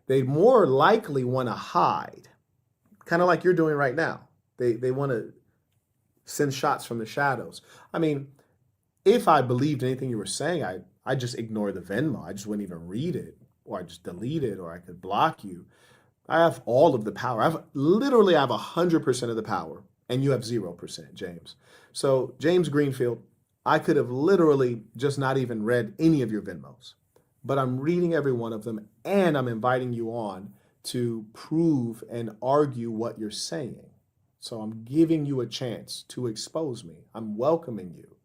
They more likely want to hide, kind of like you're doing right now. They want to send shots from the shadows. I mean, if I believed anything you were saying, I just ignore the Venmo. I just wouldn't even read it, or I just delete it, or I could block you. I have all of the power. I have 100% of the power, and you have 0%, James. So James Greenfield, I could have literally just not even read any of your Venmos, but I'm reading every one of them, and I'm inviting you on to prove and argue what you're saying. So I'm giving you a chance to expose me. I'm welcoming you.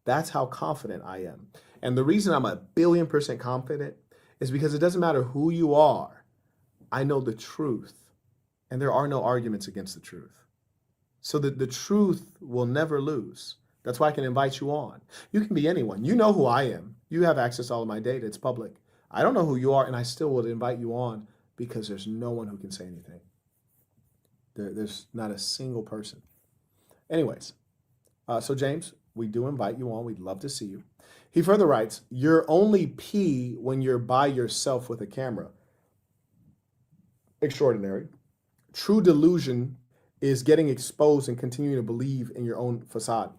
That's how confident I am. And the reason I'm 1,000,000,000% confident is because it doesn't matter who you are. I know the truth, and there are no arguments against the truth. So the truth will never lose. That's why I can invite you on. You can be anyone. You know who I am. You have access to all of my data. It's public. I don't know who you are, and I still would invite you on because there's no one who can say anything. There's not a single person. Anyways, so James, we do invite you on. We'd love to see you. He further writes, you're only P when you're by yourself with a camera. Extraordinary. True delusion is getting exposed and continuing to believe in your own facade.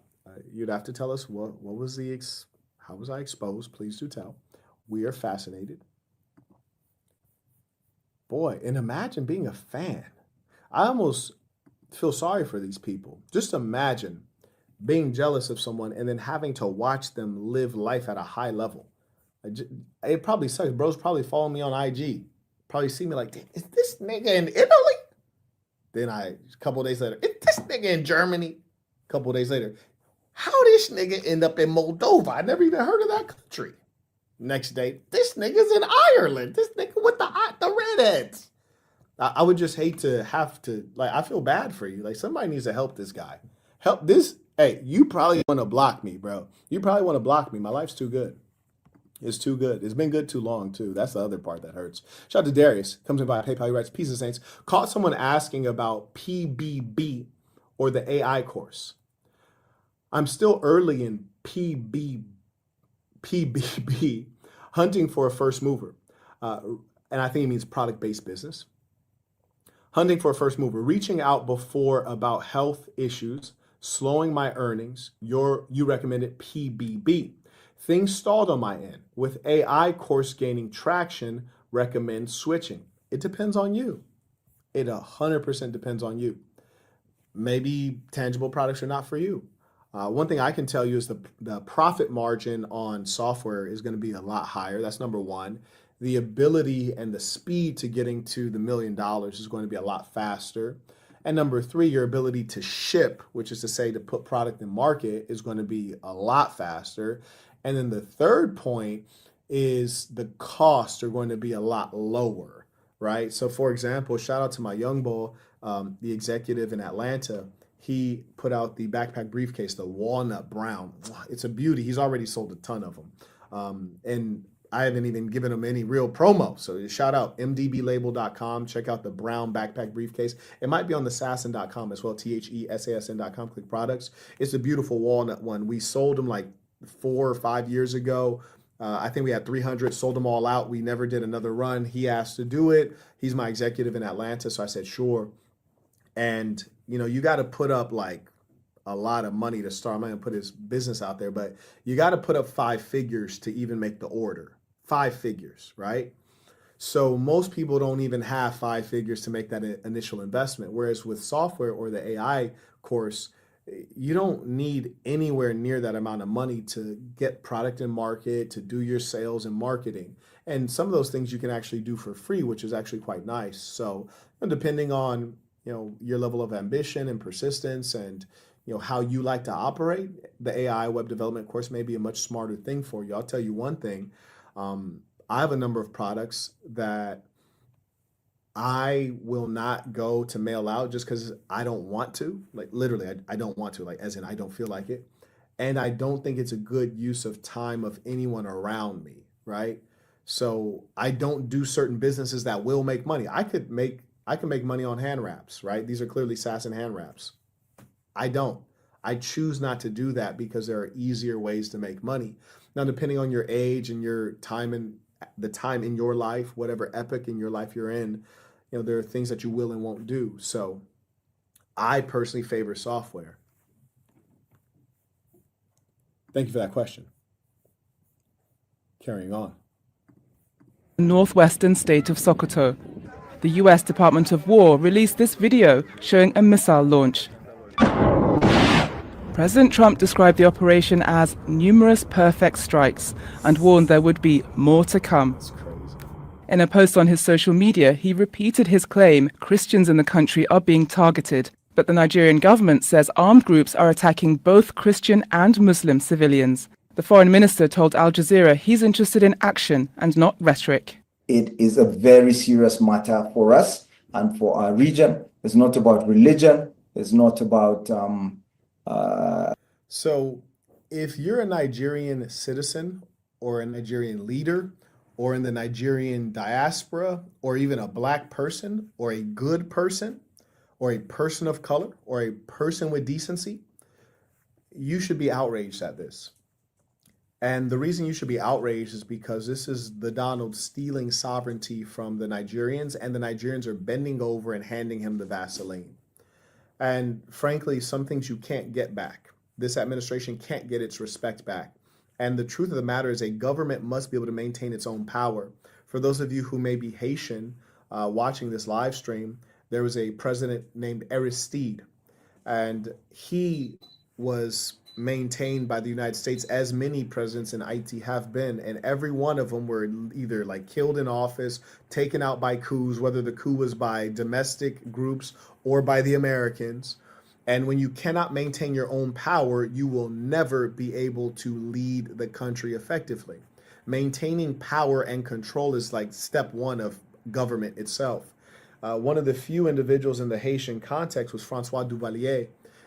You'd have to tell us how was I exposed? Please do tell. We are fascinated. Boy, and imagine being a fan. I almost feel sorry for these people. Just imagine being jealous of someone and then having to watch them live life at a high level. It probably sucks. Bro's probably following me on IG. Probably see me like, is this nigga in Italy? Then a couple of days later, is this nigga in Germany? A couple of days later, how this nigga end up in Moldova? I never even heard of that country. Next day, this nigga's in Ireland. This nigga with the redheads. I would just hate to have to, I feel bad for you. Somebody needs to help this guy. Help this. Hey, you probably want to block me, bro. You probably want to block me. My life's too good. It's too good. It's been good too long, too. That's the other part that hurts. Shout out to Darius. Comes in by PayPal. He writes, Peace of Saints. Caught someone asking about PBB or the AI course. I'm still early in PB, PBB, hunting for a first mover. And I think it means product-based business. Hunting for a first mover, reaching out before about health issues, slowing my earnings. You recommended PBB. Things stalled on my end. With AI course gaining traction, recommend switching. It depends on you. It 100% depends on you. Maybe tangible products are not for you. One thing I can tell you is the profit margin on software is going to be a lot higher. That's number one. The ability and the speed to getting to the $1 million is going to be a lot faster. And number three, your ability to ship, which is to say to put product in market, is going to be a lot faster. And then the third point is the costs are going to be a lot lower, right? So for example, shout out to my young bull, the executive in Atlanta. He put out the backpack briefcase, the walnut brown. It's a beauty. He's already sold a ton of them. And I haven't even given him any real promo. So shout out mdblabel.com. Check out the brown backpack briefcase. It might be on the sasson.com as well, THESASN.com. Click products. It's a beautiful walnut one. We sold them like 4 or 5 years ago. I think we had 300, sold them all out. We never did another run. He asked to do it. He's my executive in Atlanta. So I said, sure. And, you know, you got to put up like a lot of money to start. I'm not going to put his business out there, but you got to put up 5 figures to even make the order. 5 figures, right? So most people don't even have 5 figures to make that initial investment. Whereas with software or the AI course, you don't need anywhere near that amount of money to get product in market, to do your sales and marketing. And some of those things you can actually do for free, which is actually quite nice. So depending on, you know, your level of ambition and persistence and, you know, how you like to operate, the AI web development course may be a much smarter thing for you. I'll tell you one thing. I have a number of products that I will not go to mail out just because I don't want to. Like literally, I don't want to, like as in I don't feel like it. And I don't think it's a good use of time of anyone around me, right? So I don't do certain businesses that will make money. I can make money on hand wraps, right? These are clearly SaaS and hand wraps. I don't. I choose not to do that because there are easier ways to make money. Now, depending on your age and your time and the time in your life, whatever epoch in your life you're in, you know, there are things that you will and won't do. So I personally favor software. Thank you for that question. Carrying on. Northwestern state of Sokoto. The US Department of War released this video showing a missile launch. President Trump described the operation as numerous perfect strikes and warned there would be more to come. In a post on his social media, he repeated his claim Christians in the country are being targeted, but the Nigerian government says armed groups are attacking both Christian and Muslim civilians. The foreign minister told Al Jazeera he's interested in action and not rhetoric. It is a very serious matter for us and for our region. It's not about religion. It's not about... So if you're a Nigerian citizen or a Nigerian leader or in the Nigerian diaspora or even a black person or a good person or a person of color or a person with decency, you should be outraged at this. And the reason you should be outraged is because this is the Donald stealing sovereignty from the Nigerians, and the Nigerians are bending over and handing him the Vaseline. And frankly, some things you can't get back. This administration can't get its respect back. And the truth of the matter is a government must be able to maintain its own power. For those of you who may be Haitian watching this live stream, there was a president named Aristide, and he was maintained by the United States, as many presidents in Haiti have been, and every one of them were either like killed in office, taken out by coups, whether the coup was by domestic groups or by the Americans. And when you cannot maintain your own power, you will never be able to lead the country effectively. Maintaining power and control is like step one of government itself. One of the few individuals in the Haitian context was Francois Duvalier,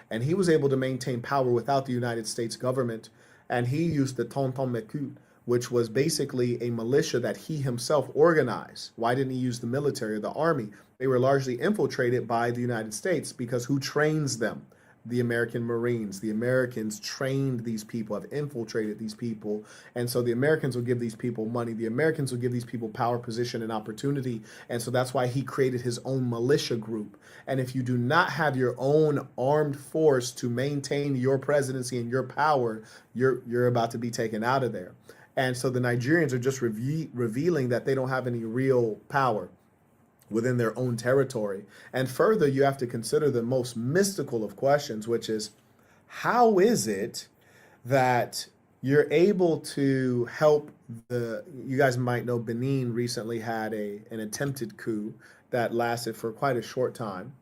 and he was able to maintain power without the United States government. And he used the Tonton Meku, which was basically a militia that he himself organized. Why didn't he use the military or the army? They were largely infiltrated by the United States because who trains them? the American Marines. The Americans trained these people, have infiltrated these people. And so the Americans will give these people money. The Americans will give these people power, position, and opportunity. And so that's why he created his own militia group. And if you do not have your own armed force to maintain your presidency and your power, you're about to be taken out of there. And so the Nigerians are just revealing that they don't have any real power within their own territory. And further, you have to consider the most mystical of questions, which is, how is it that you're able to help you guys might know Benin recently had an attempted coup that lasted for quite a short time.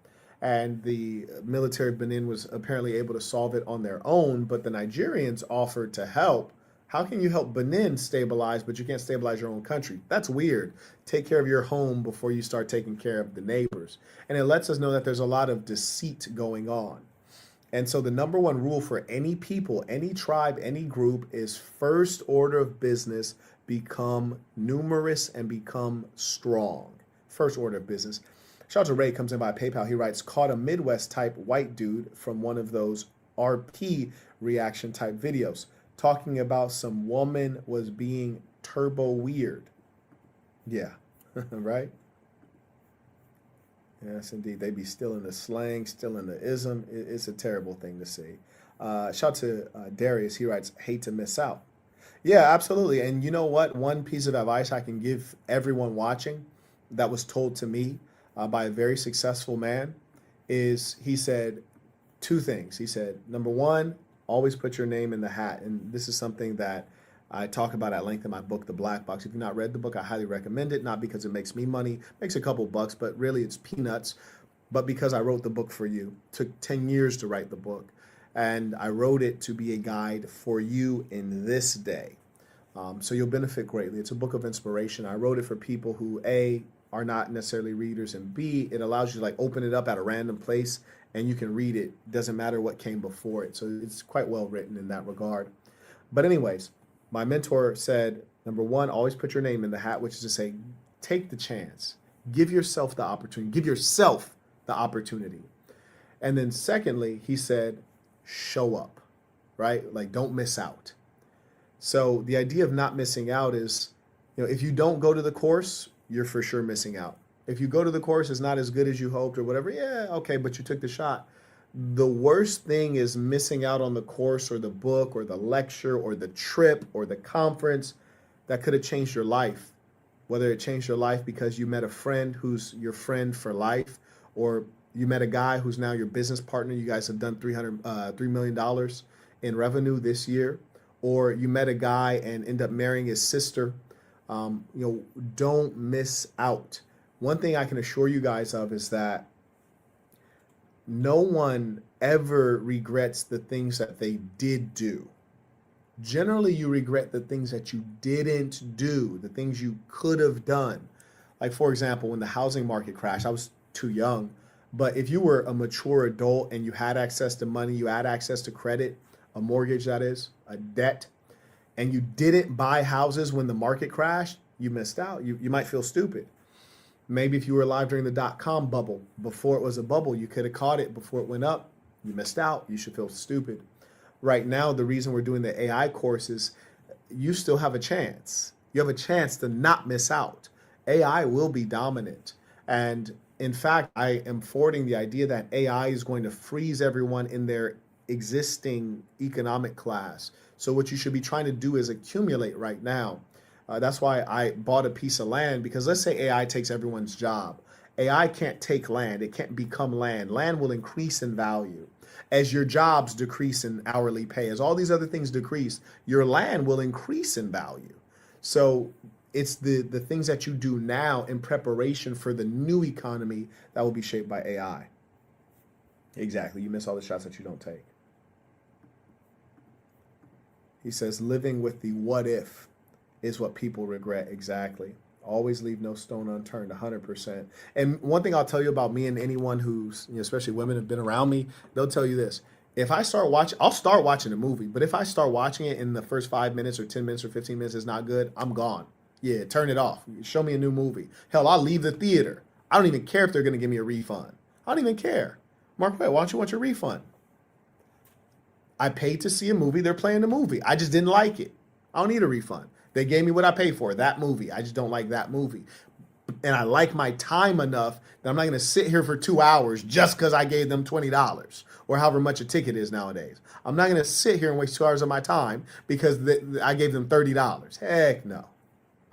And the military of Benin was apparently able to solve it on their own, but the Nigerians offered to help. How can you help Benin stabilize, but you can't stabilize your own country? That's weird. Take care of your home before you start taking care of the neighbors. And it lets us know that there's a lot of deceit going on. And so the number one rule for any people, any tribe, any group is first order of business, become numerous and become strong. First order of business. Shout out to Ray, comes in by PayPal. He writes, caught a Midwest type white dude from one of those RP reaction type videos, talking about some woman was being turbo weird. Yeah, right? Yes, indeed. They be still in the slang, still in the ism. It's a terrible thing to see. Shout out to Darius. He writes, hate to miss out. Yeah, absolutely. And you know what? One piece of advice I can give everyone watching that was told to me by a very successful man is, he said two things. He said, number one, always put your name in the hat. And this is something that I talk about at length in my book, The Black Box. If you've not read the book, I highly recommend it. Not because it makes me money, makes a couple bucks, but really it's peanuts. But because I wrote the book for you. It took 10 years to write the book. And I wrote it to be a guide for you in this day. So you'll benefit greatly. It's a book of inspiration. I wrote it for people who, A, are not necessarily readers, and B, it allows you to like open it up at a random place and you can read it. Doesn't matter what came before it. So it's quite well written in that regard. But anyways, my mentor said, number one, always put your name in the hat, which is to say, take the chance. Give yourself the opportunity. Give yourself the opportunity. And then secondly, he said, show up, right? Like, don't miss out. So the idea of not missing out is, if you don't go to the course, you're for sure missing out. If you go to the course, it's not as good as you hoped or whatever. Yeah, okay, but you took the shot. The worst thing is missing out on the course or the book or the lecture or the trip or the conference that could have changed your life. Whether it changed your life because you met a friend who's your friend for life, or you met a guy who's now your business partner. You guys have done $3 million in revenue this year. Or you met a guy and end up marrying his sister. Don't miss out. One thing I can assure you guys of is that no one ever regrets the things that they did do. Generally, you regret the things that you didn't do, the things you could have done. Like, for example, when the housing market crashed, I was too young. But if you were a mature adult and you had access to money, you had access to credit, a mortgage, that is, a debt, and you didn't buy houses when the market crashed, you missed out. You might feel stupid. Maybe if you were alive during the dot-com bubble, before it was a bubble, you could have caught it before it went up. You missed out. You should feel stupid. Right now, the reason we're doing the AI course is you still have a chance. You have a chance to not miss out. AI will be dominant. And in fact, I am forwarding the idea that AI is going to freeze everyone in their existing economic class. So what you should be trying to do is accumulate right now. That's why I bought a piece of land, because let's say AI takes everyone's job. AI can't take land. It can't become land. Land will increase in value. As your jobs decrease in hourly pay, as all these other things decrease, your land will increase in value. So it's the things that you do now in preparation for the new economy that will be shaped by AI. Exactly. You miss all the shots that you don't take. He says, living with the what if is what people regret. Exactly. Always leave no stone unturned, 100%. And one thing I'll tell you about me and anyone who's, especially women have been around me, they'll tell you this. If I start watching, I'll start watching a movie, but if I start watching it in the first 5 minutes or 10 minutes or 15 minutes is not good, I'm gone. Yeah, turn it off. Show me a new movie. Hell, I'll leave the theater. I don't even care if they're going to give me a refund. I don't even care. Marquett, why don't you want your refund? I paid to see a movie. They're playing the movie. I just didn't like it. I don't need a refund. They gave me what I paid for, that movie. I just don't like that movie. And I like my time enough that I'm not going to sit here for 2 hours just because I gave them $20 or however much a ticket is nowadays. I'm not going to sit here and waste 2 hours of my time because I gave them $30. Heck no.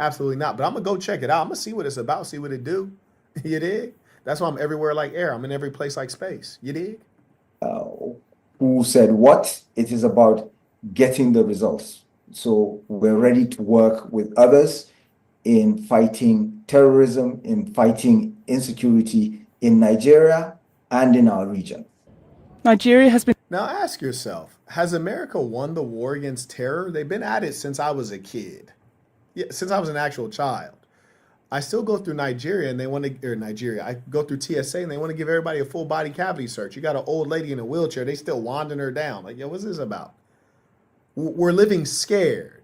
Absolutely not. But I'm going to go check it out. I'm going to see what it's about, see what it do. You dig? That's why I'm everywhere like air. I'm in every place like space. You dig? Who said what? It is about getting the results. So we're ready to work with others in fighting terrorism, in fighting insecurity in Nigeria and in our region. Nigeria has been... Now ask yourself, has America won the war against terror? They've been at it since I was a kid. Yeah, since I was an actual child. I still go through Nigeria and they want to, or Nigeria, I go through TSA and they want to give everybody a full body cavity search. You got an old lady in a wheelchair, they still wanding her down. Like, yo, what's this about? We're living scared.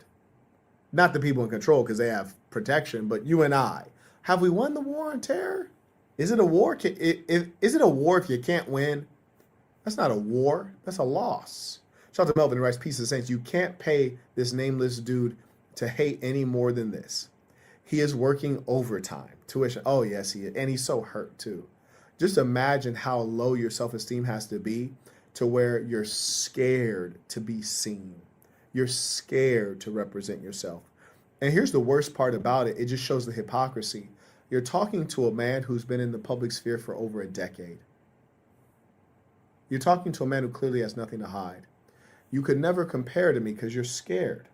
Not the people in control because they have protection, but you and I. Have we won the war on terror? Is it a war? Is it a war if you can't win? That's not a war. That's a loss. Shout out to Melvin who writes, Peace of the Saints. You can't pay this nameless dude to hate any more than this. He is working overtime, tuition. Oh, yes, he is. And he's so hurt, too. Just imagine how low your self-esteem has to be to where you're scared to be seen. You're scared to represent yourself. And here's the worst part about it. It just shows the hypocrisy. You're talking to a man who's been in the public sphere for over a decade. You're talking to a man who clearly has nothing to hide. You could never compare to me because you're scared.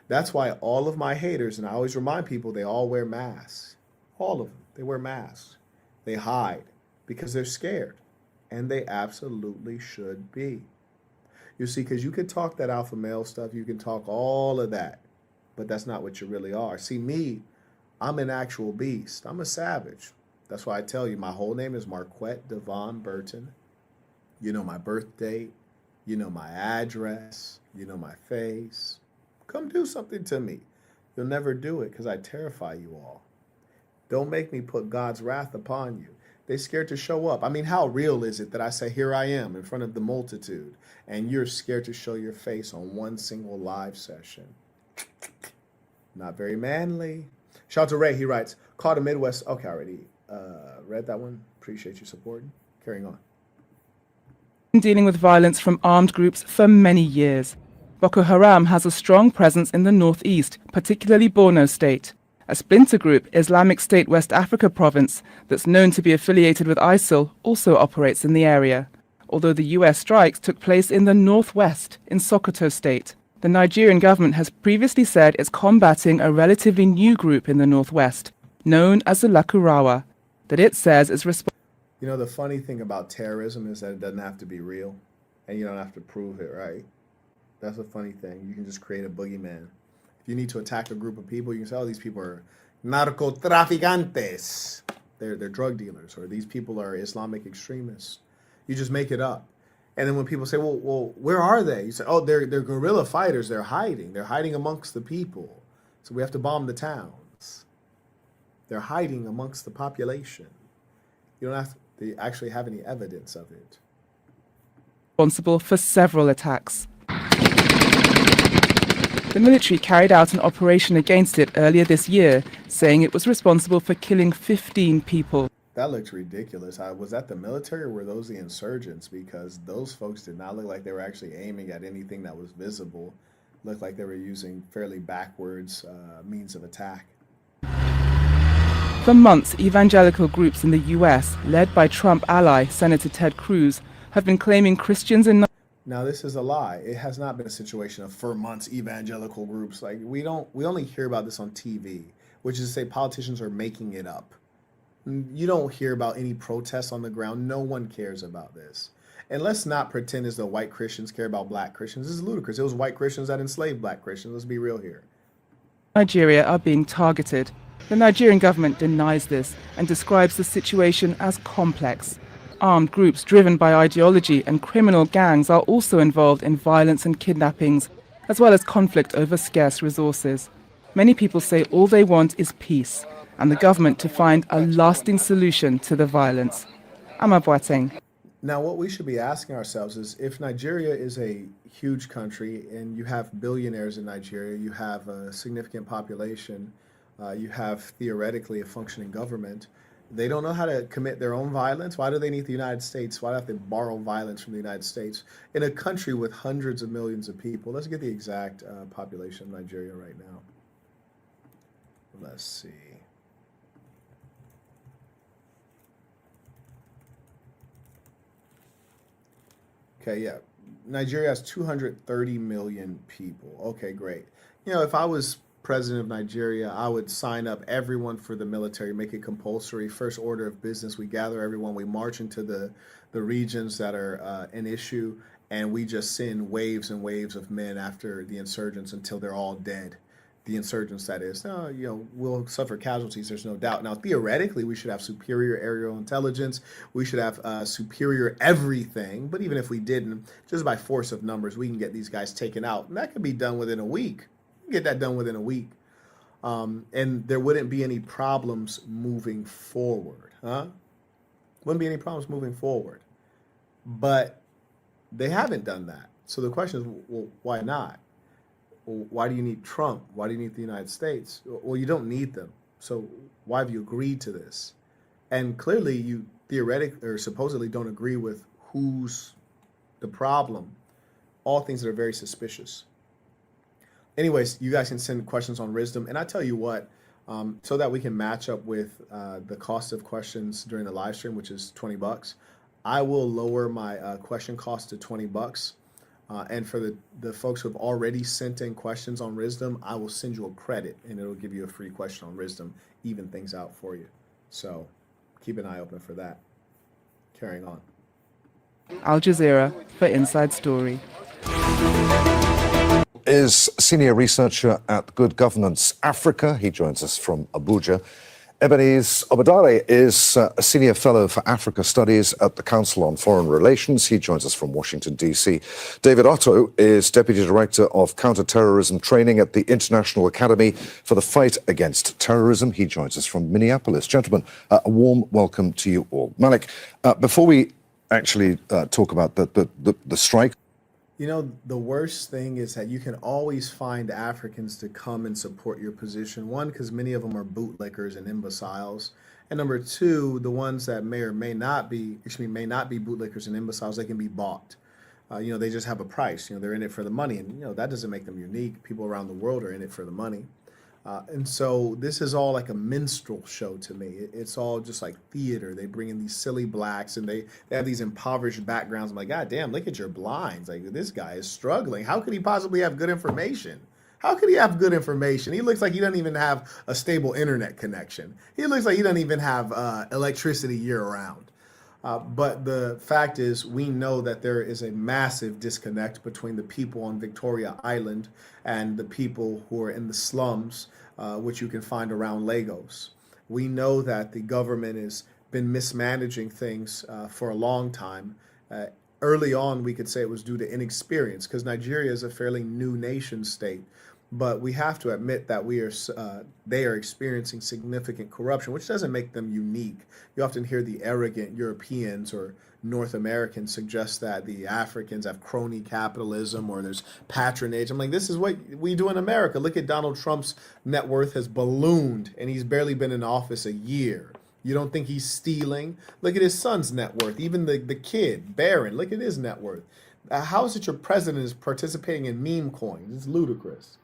That's why all of my haters, and I always remind people, they all wear masks. All of them. They wear masks. They hide because they're scared. And they absolutely should be. You see, because you can talk that alpha male stuff. You can talk all of that. But that's not what you really are. See, me, I'm an actual beast. I'm a savage. That's why I tell you, my whole name is Marquett Burton. You know my birth date. You know my address. You know my face. Come do something to me. You'll never do it because I terrify you all. Don't make me put God's wrath upon you. They're scared to show up. I mean, how real is it that I say, here I am in front of the multitude, and you're scared to show your face on one single live session? Not very manly. Shout out to Ray. He writes, caught a Midwest. Okay, I already read that one. Appreciate you supporting. Carrying on. Dealing with violence from armed groups for many years. Boko Haram has a strong presence in the northeast, particularly Borno State. A splinter group, Islamic State West Africa Province, that's known to be affiliated with ISIL, also operates in the area. Although the US strikes took place in the northwest, in Sokoto State. The Nigerian government has previously said it's combating a relatively new group in the northwest, known as the Lakurawa, that it says is responsible. You know, the funny thing about terrorism is that it doesn't have to be real, and you don't have to prove it, right? That's a funny thing. You can just create a boogeyman. If you need to attack a group of people, you can say, oh, these people are narcotraficantes. They're drug dealers, or these people are Islamic extremists. You just make it up. And then when people say, well, where are they? You say, oh, they're guerrilla fighters. They're hiding. They're hiding amongst the people. So we have to bomb the towns. They're hiding amongst the population. You don't have to actually have any evidence of it. Responsible for several attacks. The military carried out an operation against it earlier this year, saying it was responsible for killing 15 people. That looks ridiculous. Was that the military or were those the insurgents? Because those folks did not look like they were actually aiming at anything that was visible. Looked like they were using fairly backwards means of attack. For months, evangelical groups in the US, led by Trump ally Senator Ted Cruz, have been claiming Christians in... Now, this is a lie. It has not been a situation of for months evangelical groups. Like we only hear about this on TV, which is to say politicians are making it up. You don't hear about any protests on the ground. No one cares about this. And let's not pretend as though white Christians care about black Christians. This is ludicrous. It was white Christians that enslaved black Christians. Let's be real here. Nigeria are being targeted. The Nigerian government denies this and describes the situation as complex. Armed groups driven by ideology and criminal gangs are also involved in violence and kidnappings, as well as conflict over scarce resources. Many people say all they want is peace, and the government to find a lasting solution to the violence. Ama Boateng. Now, what we should be asking ourselves is if Nigeria is a huge country and you have billionaires in Nigeria, you have a significant population, you have theoretically a functioning government, they don't know how to commit their own violence. Why do they need the United States? Why do they have to borrow violence from the United States in a country with hundreds of millions of people? Let's get the exact population of Nigeria right now. Let's see. Okay, yeah. Nigeria has 230 million people. Okay, great. You know, if I was president of Nigeria, I would sign up everyone for the military, make it compulsory. First order of business, we gather everyone, we march into the regions that are an issue, and we just send waves and waves of men after the insurgents until they're all dead. The insurgents, that is. Now, you know, will suffer casualties, there's no doubt. Now, theoretically, we should have superior aerial intelligence. We should have superior everything. But even if we didn't, just by force of numbers, we can get these guys taken out. And that could be done within a week. We can get that done within a week. And there wouldn't be any problems moving forward. Wouldn't be any problems moving forward. But they haven't done that. So the question is, well, why not? Why do you need Trump? Why do you need the United States? Well, you don't need them. So why have you agreed to this? And clearly you theoretically or supposedly don't agree with who's the problem. All things that are very suspicious. Anyways, you guys can send questions on Wisdom. And I tell you what, so that we can match up with the cost of questions during the live stream, which is $20, I will lower my question cost to $20. And for the folks who have already sent in questions on Wisdom, I will send you a credit and it'll give you a free question on Wisdom, even things out for you. So keep an eye open for that. Carrying on. Al Jazeera for Inside Story. Is senior researcher at Good Governance Africa. He joins us from Abuja. Ebenezer Obadare is a senior fellow for Africa Studies at the Council on Foreign Relations. He joins us from Washington, D.C. David Otto is Deputy Director of Counterterrorism Training at the International Academy for the Fight Against Terrorism. He joins us from Minneapolis. Gentlemen, a warm welcome to you all. Malik, before we actually talk about the strike, you know, the worst thing is that you can always find Africans to come and support your position. One, because many of them are bootlickers and imbeciles. And number two, the ones that may or may not be bootlickers and imbeciles, they can be bought. You know, they just have a price. You know, they're in it for the money. And, you know, that doesn't make them unique. People around the world are in it for the money. And so this is all like a minstrel show to me. It's all just like theater. They bring in these silly blacks and they have these impoverished backgrounds. I'm like, God damn, look at your blinds. Like, this guy is struggling. How could he possibly have good information? How could he have good information? He looks like he doesn't even have a stable internet connection. He looks like he doesn't even have electricity year round. But the fact is, we know that there is a massive disconnect between the people on Victoria Island and the people who are in the slums, which you can find around Lagos. We know that the government has been mismanaging things for a long time. Early on, we could say it was due to inexperience because Nigeria is a fairly new nation state. But we have to admit that they are experiencing significant corruption, which doesn't make them unique. You often hear the arrogant Europeans or North Americans suggest that the Africans have crony capitalism or there's patronage. I'm like, this is what we do in America. Look at Donald Trump's net worth has ballooned and he's barely been in office a year. You don't think he's stealing? Look at his son's net worth. Even the kid, Barron, look at his net worth. How is it your president is participating in meme coins? It's ludicrous.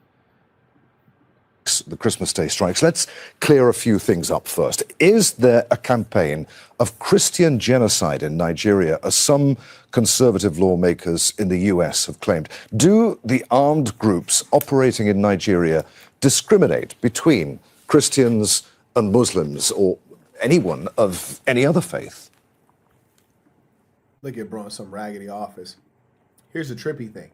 The Christmas Day strikes. Let's clear a few things up first. Is there a campaign of Christian genocide in Nigeria, as some conservative lawmakers in the US have claimed? Do the armed groups operating in Nigeria discriminate between Christians and Muslims or anyone of any other faith? Look at bro in some raggedy office. Here's the trippy thing.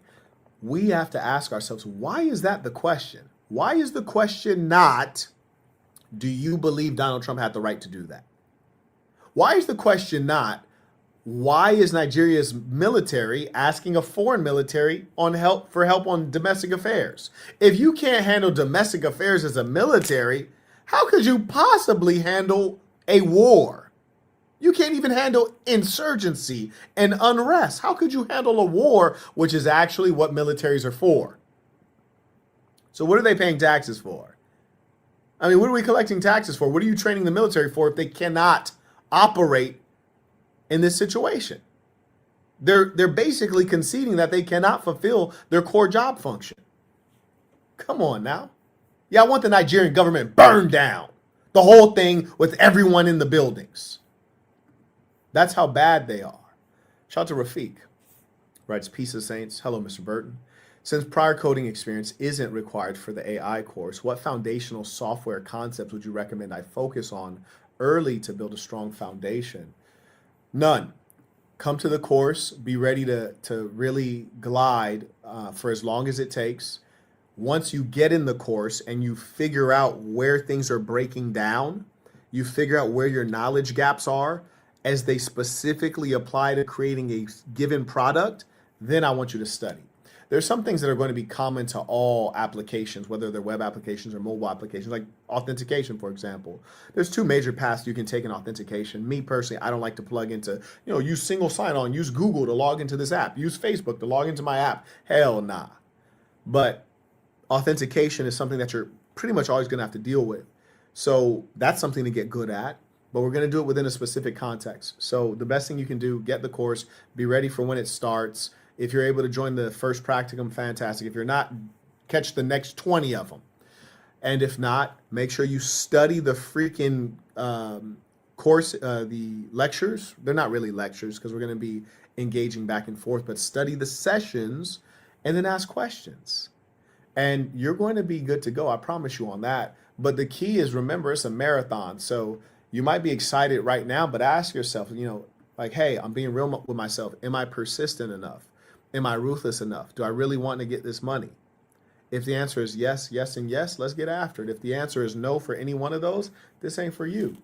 We have to ask ourselves, why is that the question? Why is the question not, do you believe Donald Trump had the right to do that? Why is the question not, why is Nigeria's military asking a foreign military for help on domestic affairs? If you can't handle domestic affairs as a military, how could you possibly handle a war? You can't even handle insurgency and unrest. How could you handle a war, which is actually what militaries are for? So what are they paying taxes for? I mean, what are we collecting taxes for? What are you training the military for if they cannot operate in this situation? They're basically conceding that they cannot fulfill their core job function. Come on now. Yeah, I want the Nigerian government burned down. The whole thing with everyone in the buildings. That's how bad they are. Shout out to Rafiq. Writes, Peace of Saints. Hello, Mr. Burton. Since prior coding experience isn't required for the AI course, what foundational software concepts would you recommend I focus on early to build a strong foundation? None. Come to the course. Be ready to really glide for as long as it takes. Once you get in the course and you figure out where things are breaking down, you figure out where your knowledge gaps are as they specifically apply to creating a given product, then I want you to study. There's some things that are going to be common to all applications, whether they're web applications or mobile applications, like authentication, for example. There's two major paths you can take in authentication. Me personally, I don't like to plug into, use single sign-on, use Google to log into this app, use Facebook to log into my app. Hell nah. But authentication is something that you're pretty much always going to have to deal with. So that's something to get good at, but we're going to do it within a specific context. So the best thing you can do, get the course, be ready for when it starts. If you're able to join the first practicum, fantastic. If you're not, catch the next 20 of them. And if not, make sure you study the freaking course, the lectures. They're not really lectures because we're going to be engaging back and forth, but study the sessions and then ask questions. And you're going to be good to go. I promise you on that. But the key is, remember, it's a marathon. So you might be excited right now, but ask yourself, like, hey, I'm being real with myself. Am I persistent enough? Am I ruthless enough? Do I really want to get this money? If the answer is yes, yes, and yes, let's get after it. If the answer is no for any one of those, this ain't for you.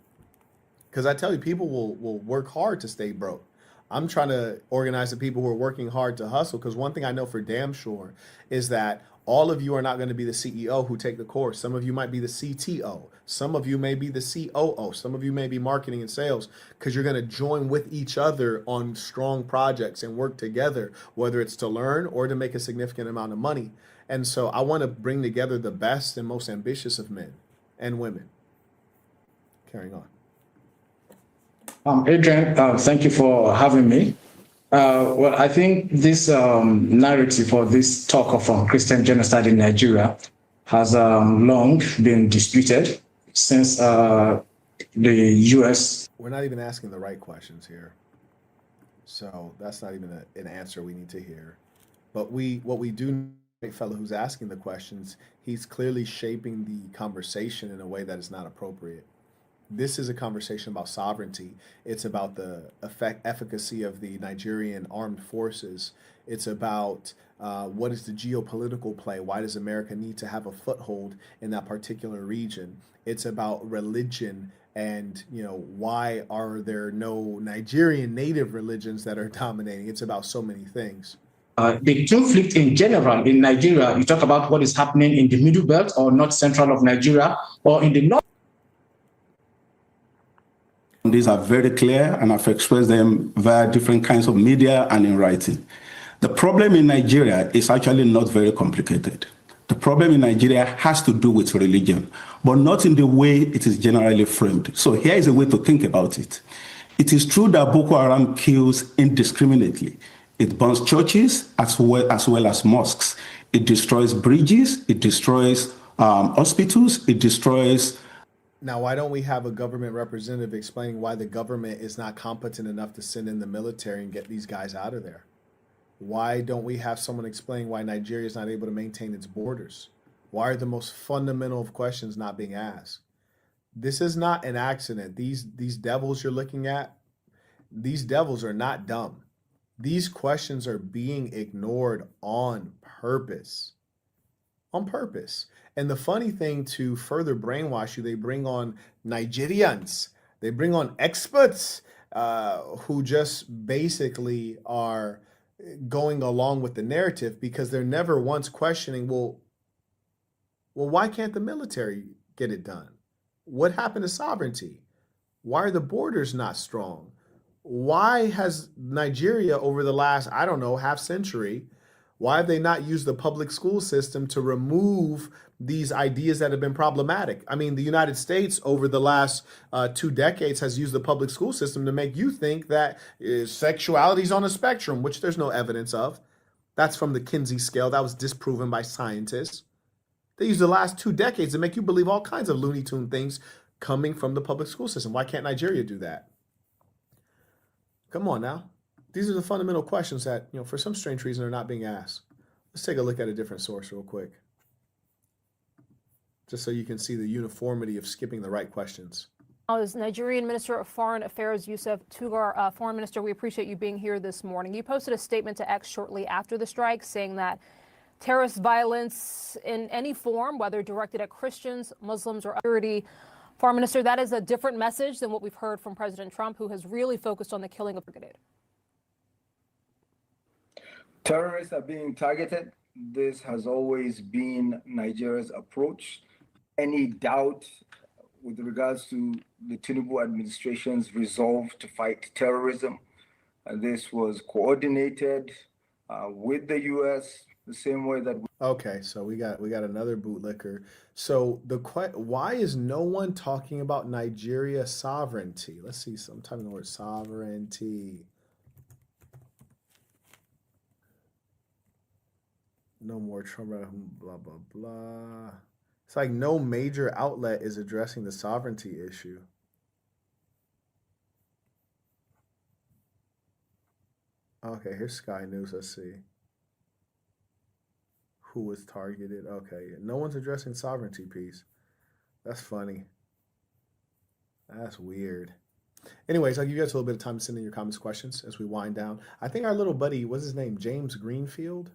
Because I tell you, people will work hard to stay broke. I'm trying to organize the people who are working hard to hustle, because one thing I know for damn sure is that all of you are not going to be the CEO who take the course. Some of you might be the CTO. Some of you may be the COO. Some of you may be marketing and sales, because you're going to join with each other on strong projects and work together, whether it's to learn or to make a significant amount of money. And so I want to bring together the best and most ambitious of men and women. Carrying on. Adrian, thank you for having me. Well, I think this narrative or this talk of Christian genocide in Nigeria has long been disputed since the U.S. We're not even asking the right questions here. So that's not even an answer we need to hear. But what we do know, the fellow who's asking the questions, he's clearly shaping the conversation in a way that is not appropriate. This is a conversation about sovereignty. It's about the efficacy of the Nigerian armed forces. It's about what is the geopolitical play? Why does America need to have a foothold in that particular region? It's about religion and, why are there no Nigerian native religions that are dominating? It's about so many things. The conflict in general in Nigeria, you talk about what is happening in the middle belt or north central of Nigeria or in the north. These are very clear, and I've expressed them via different kinds of media and in writing. The problem in Nigeria is actually not very complicated. The problem in Nigeria has to do with religion, but not in the way it is generally framed. So here is a way to think about it. It is true that Boko Haram kills indiscriminately. It burns churches as well as mosques. It destroys bridges. It destroys hospitals. It destroys. Now, why don't we have a government representative explaining why the government is not competent enough to send in the military and get these guys out of there? Why don't we have someone explain why Nigeria is not able to maintain its borders? Why are the most fundamental of questions not being asked? This is not an accident. These devils you're looking at, these devils are not dumb. These questions are being ignored on purpose. On purpose. And the funny thing, to further brainwash you, they bring on Nigerians. They bring on experts who just basically are going along with the narrative, because they're never once questioning, well, why can't the military get it done? What happened to sovereignty? Why are the borders not strong? Why has Nigeria over the last, I don't know, half century, why have they not used the public school system to remove these ideas that have been problematic? I mean, the United States over the last 2 decades has used the public school system to make you think that sexuality is on a spectrum, which there's no evidence of. That's from the Kinsey scale. That was disproven by scientists. They used the last 2 decades to make you believe all kinds of Looney Tune things coming from the public school system. Why can't Nigeria do that? Come on now. These are the fundamental questions that, for some strange reason, are not being asked. Let's take a look at a different source real quick, just so you can see the uniformity of skipping the right questions. As Nigerian Minister of Foreign Affairs Yusuf Tugar, Foreign Minister, we appreciate you being here this morning. You posted a statement to X shortly after the strike saying that terrorist violence in any form, whether directed at Christians, Muslims, or security. Foreign Minister, that is a different message than what we've heard from President Trump, who has really focused on the killing of brigade. Terrorists are being targeted. This has always been Nigeria's approach. Any doubt with regards to the Tinubu administration's resolve to fight terrorism, this was coordinated with the U.S. the same way that. Okay, so we got another bootlicker. So why is no one talking about Nigeria sovereignty? Let's see. So I'm typing the word sovereignty. No more Trump, blah, blah, blah. It's like no major outlet is addressing the sovereignty issue. Okay, here's Sky News. Let's see. Who was targeted? Okay, no one's addressing sovereignty piece. That's funny. That's weird. Anyways, I'll give you guys a little bit of time to send in your comments, questions as we wind down. I think our little buddy, what's his name? James Greenfield?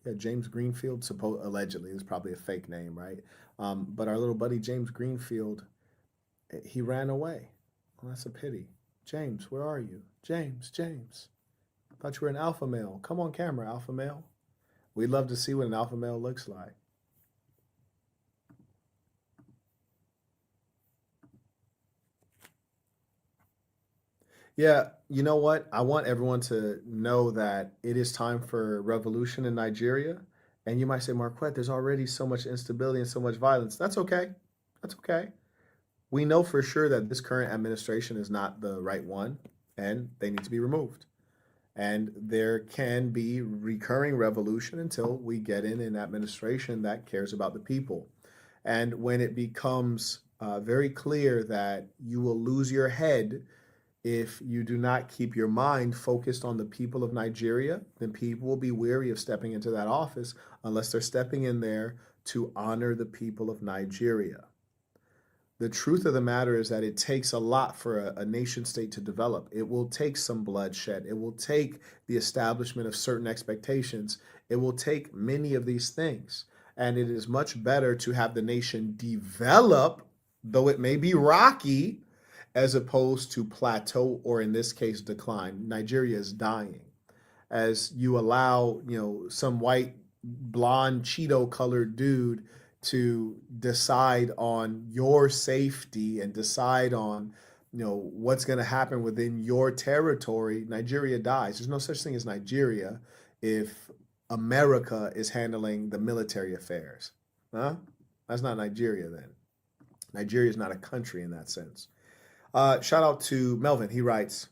Yeah, James Greenfield, allegedly, is probably a fake name, right? But our little buddy James Greenfield, he ran away. Well, that's a pity. James, where are you? James. I thought you were an alpha male. Come on camera, alpha male. We'd love to see what an alpha male looks like. Yeah, you know what? I want everyone to know that it is time for revolution in Nigeria. And you might say, Marquette, there's already so much instability and so much violence. That's okay. That's okay. We know for sure that this current administration is not the right one, and they need to be removed. And there can be recurring revolution until we get in an administration that cares about the people. And when it becomes very clear that you will lose your head if you do not keep your mind focused on the people of Nigeria, then people will be weary of stepping into that office unless they're stepping in there to honor the people of Nigeria. The truth of the matter is that it takes a lot for a nation state to develop. It will take some bloodshed. It will take the establishment of certain expectations. It will take many of these things. And it is much better to have the nation develop, though it may be rocky, as opposed to plateau, or in this case, decline. Nigeria is dying. As you allow, some white, blonde, Cheeto-colored dude to decide on your safety and decide on, what's going to happen within your territory, Nigeria dies. There's no such thing as Nigeria if America is handling the military affairs. Huh? That's not Nigeria then. Nigeria is not a country in that sense. Shout out to Melvin. He writes,